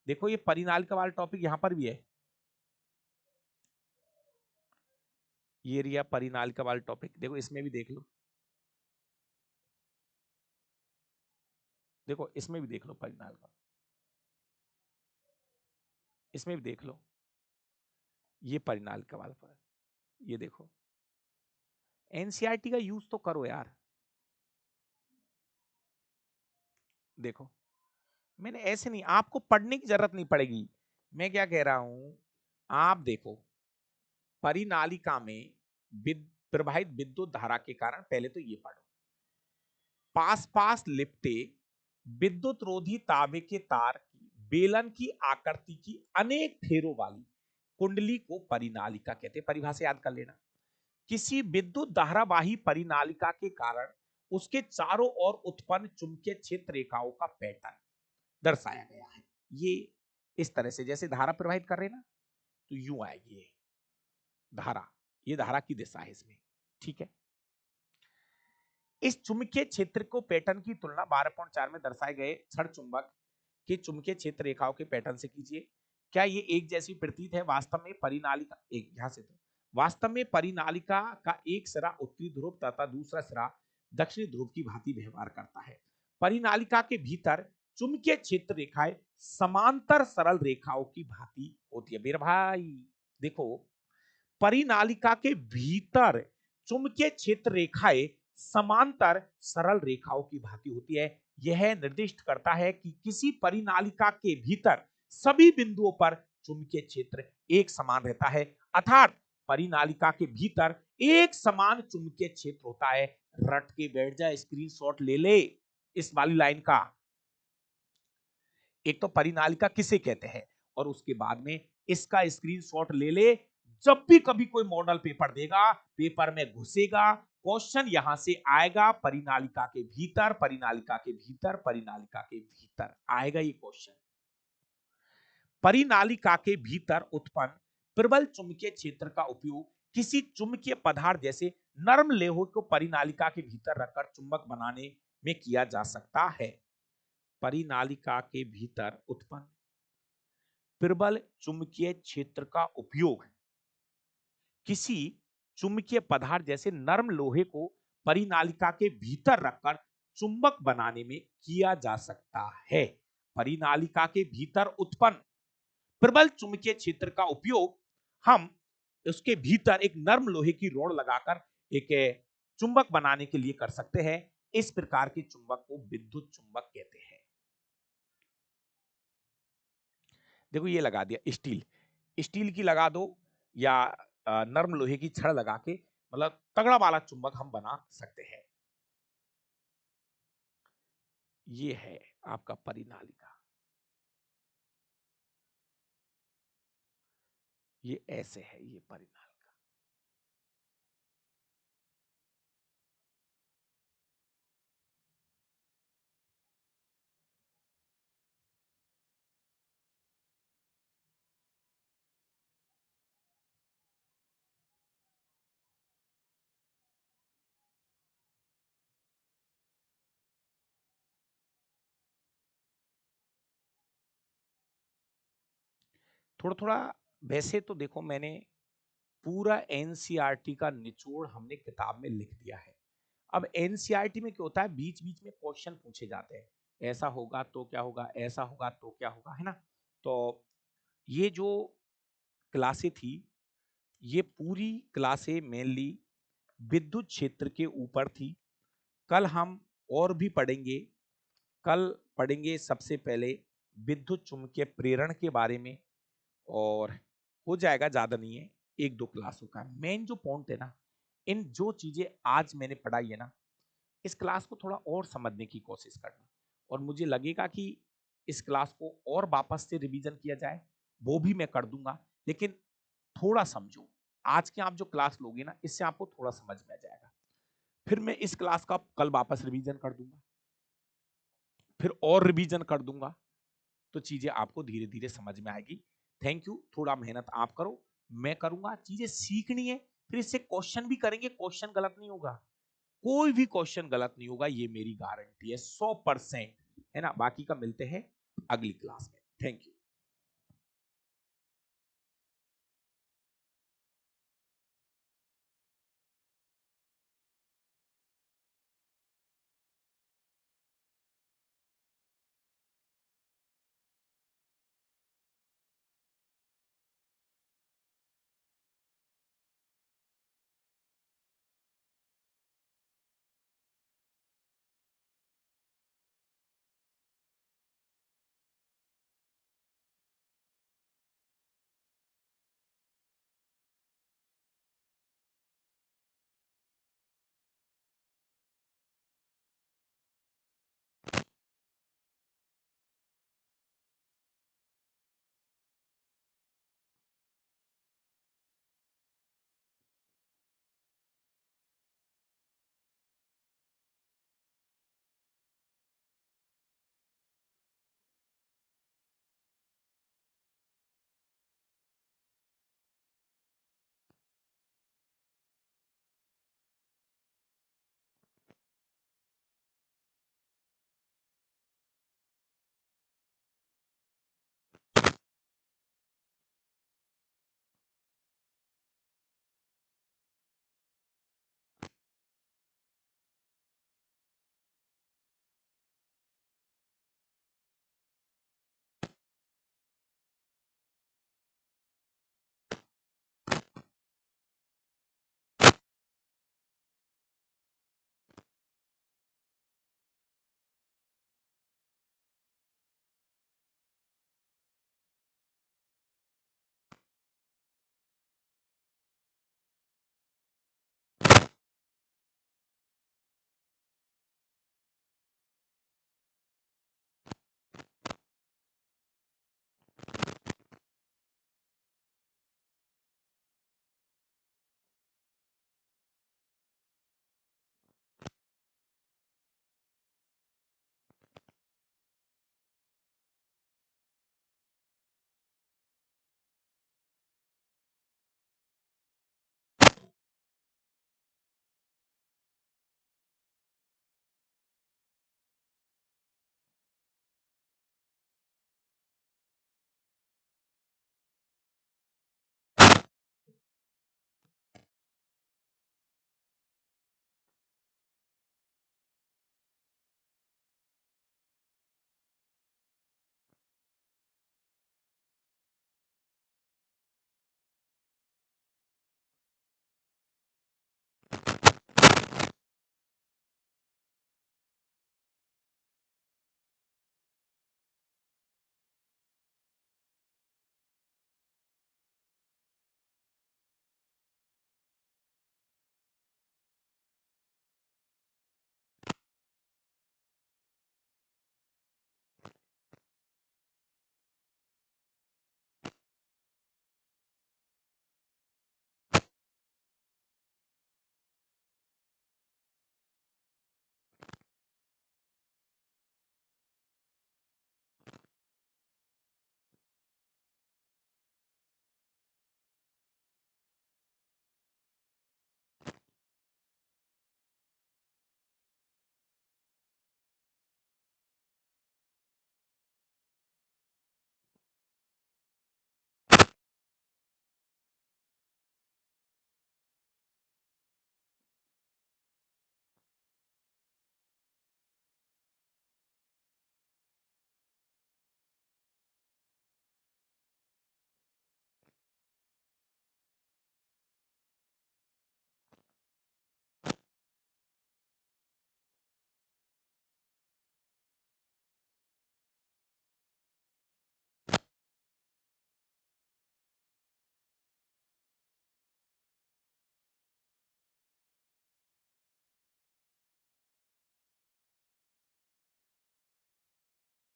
देखो ये परिनालिका वाला टॉपिक यहां पर भी है, ये रिया परिनालिका वाला टॉपिक, देखो इसमें भी देख लो, देखो इसमें भी देख लो परिनालिका, इसमें भी देख लो, ये परिनालिका वाला पर, ये देखो। एनसीईआरटी का यूज तो करो यार। देखो मैंने ऐसे नहीं, आपको पढ़ने की जरूरत नहीं पड़ेगी। मैं क्या कह रहा हूं, आप देखो परिनालिका में प्रवाहित विद्युत धारा के कारण, पहले तो ये पढ़ो, पास पास लिपटे विद्युत रोधी तांबे के तार की बेलन की आकृति की अनेक फेरों वाली कुंडली को परिनालिका कहते हैं। परिभाषा याद कर लेना। किसी विद्युत धारावाही परिनालिका के कारण उसके चारों ओर उत्पन्न चुंबकीय क्षेत्र रेखाओं का पैटर्न दर्शाया गया है। ये इस तरह से जैसे धारा प्रवाहित कर रहे हैं ना, तो यूं आएगी ये धारा, ये धारा की दिशा है इसमें, ठीक है। इस चुंबकीय क्षेत्र को पैटर्न की तुलना 12.4 में दर्शाए गए क्षण चुंबक के चुंबकीय क्षेत्र रेखाओं के पैटर्न से कीजिए। क्या ये एक जैसी प्रतीत है? वास्तव में परिनालिका, एक यहां से तो वास्तव में परिनालिका का एक सिरा उत्तरी ध्रुव तथा दूसरा सिरा दक्षिणी ध्रुव की भांति व्यवहार करता है। परिनालिका के भीतर चुंबकीय क्षेत्र रेखाएं समांतर सरल रेखाओं की भांति होती है। मेरे भाई देखो, परिनालिका के भीतर चुंबकीय क्षेत्र रेखाएं समांतर सरल रेखाओं की भांति होती है। यह निर्दिष्ट करता है कि किसी परिनालिका के भीतर सभी बिंदुओं पर चुंबकीय क्षेत्र एक समान रहता है, अर्थात परिनालिका के भीतर एक समान चुंबकीय क्षेत्र होता है। रट के बैठ जा, स्क्रीनशॉट ले ले इस वाली लाइन का। एक तो परिनालिका किसे कहते हैं, और उसके बाद में इसका स्क्रीनशॉट ले ले। जब भी कभी कोई मॉडल पेपर देगा, पेपर में घुसेगा, क्वेश्चन यहां से आएगा, परिनालिका के भीतर, परिनालिका के भीतर, परिनालिका के भीतर आएगा ये क्वेश्चन। परिनालिका के भीतर उत्पन्न प्रबल चुंबकीय क्षेत्र का उपयोग किसी चुंबकीय पदार्थ जैसे नरम लोहे को परिनालिका के भीतर रखकर चुंबक बनाने में किया जा सकता है। परिनालिका के भीतर उत्पन्न प्रबल चुंबकीय क्षेत्र का उपयोग किसी चुंबकीय पदार्थ जैसे नरम लोहे को परिनालिका के भीतर रखकर चुंबक बनाने में किया जा सकता है। परिनालिका के भीतर उत्पन्न प्रबल चुंबकीय क्षेत्र का उपयोग हम उसके भीतर एक नरम लोहे की रॉड लगाकर एक चुंबक बनाने के लिए कर सकते हैं। इस प्रकार के चुंबक को विद्युत चुंबक कहते हैं। देखो ये लगा दिया स्टील, स्टील की लगा दो या नर्म लोहे की छड़ लगा के, मतलब तगड़ा वाला चुंबक हम बना सकते हैं। ये है आपका परिनालिका, ये ऐसे है ये परिनालिका। थोड़ा थोड़ा वैसे तो देखो, मैंने पूरा एनसीईआरटी का निचोड़ हमने किताब में लिख दिया है। अब एनसीईआरटी में क्या होता है, बीच बीच में क्वेश्चन पूछे जाते हैं, ऐसा होगा तो क्या होगा, ऐसा होगा तो क्या होगा, है ना। तो ये जो क्लासें थी, ये पूरी क्लासें मेनली विद्युत क्षेत्र के ऊपर थी। कल हम और भी पढ़ेंगे। कल पढ़ेंगे सबसे पहले विद्युत चुम्बकीय प्रेरण के बारे में, और हो जाएगा, ज्यादा नहीं है, एक दो क्लासों का। मेन जो पॉइंट है ना, इन जो चीजें आज मैंने पढ़ाई है ना, इस क्लास को थोड़ा और समझने की कोशिश करना, और मुझे लगेगा कि इस क्लास को और वापस से रिवीजन किया जाए, वो भी मैं कर दूंगा। लेकिन थोड़ा समझो, आज के आप जो क्लास लोगे ना, इससे आपको थोड़ा समझ में आ जाएगा। फिर मैं इस क्लास का कल वापस रिवीजन कर दूंगा, फिर और रिवीजन कर दूंगा, तो चीजें आपको धीरे धीरे समझ में आएगी। Thank you. थोड़ा मेहनत आप करो, मैं करूंगा, चीजें सीखनी है, फिर इससे क्वेश्चन भी करेंगे, क्वेश्चन गलत नहीं होगा, कोई भी क्वेश्चन गलत नहीं होगा, ये मेरी गारंटी है 100%, है ना। बाकी का मिलते हैं अगली क्लास में। Thank you.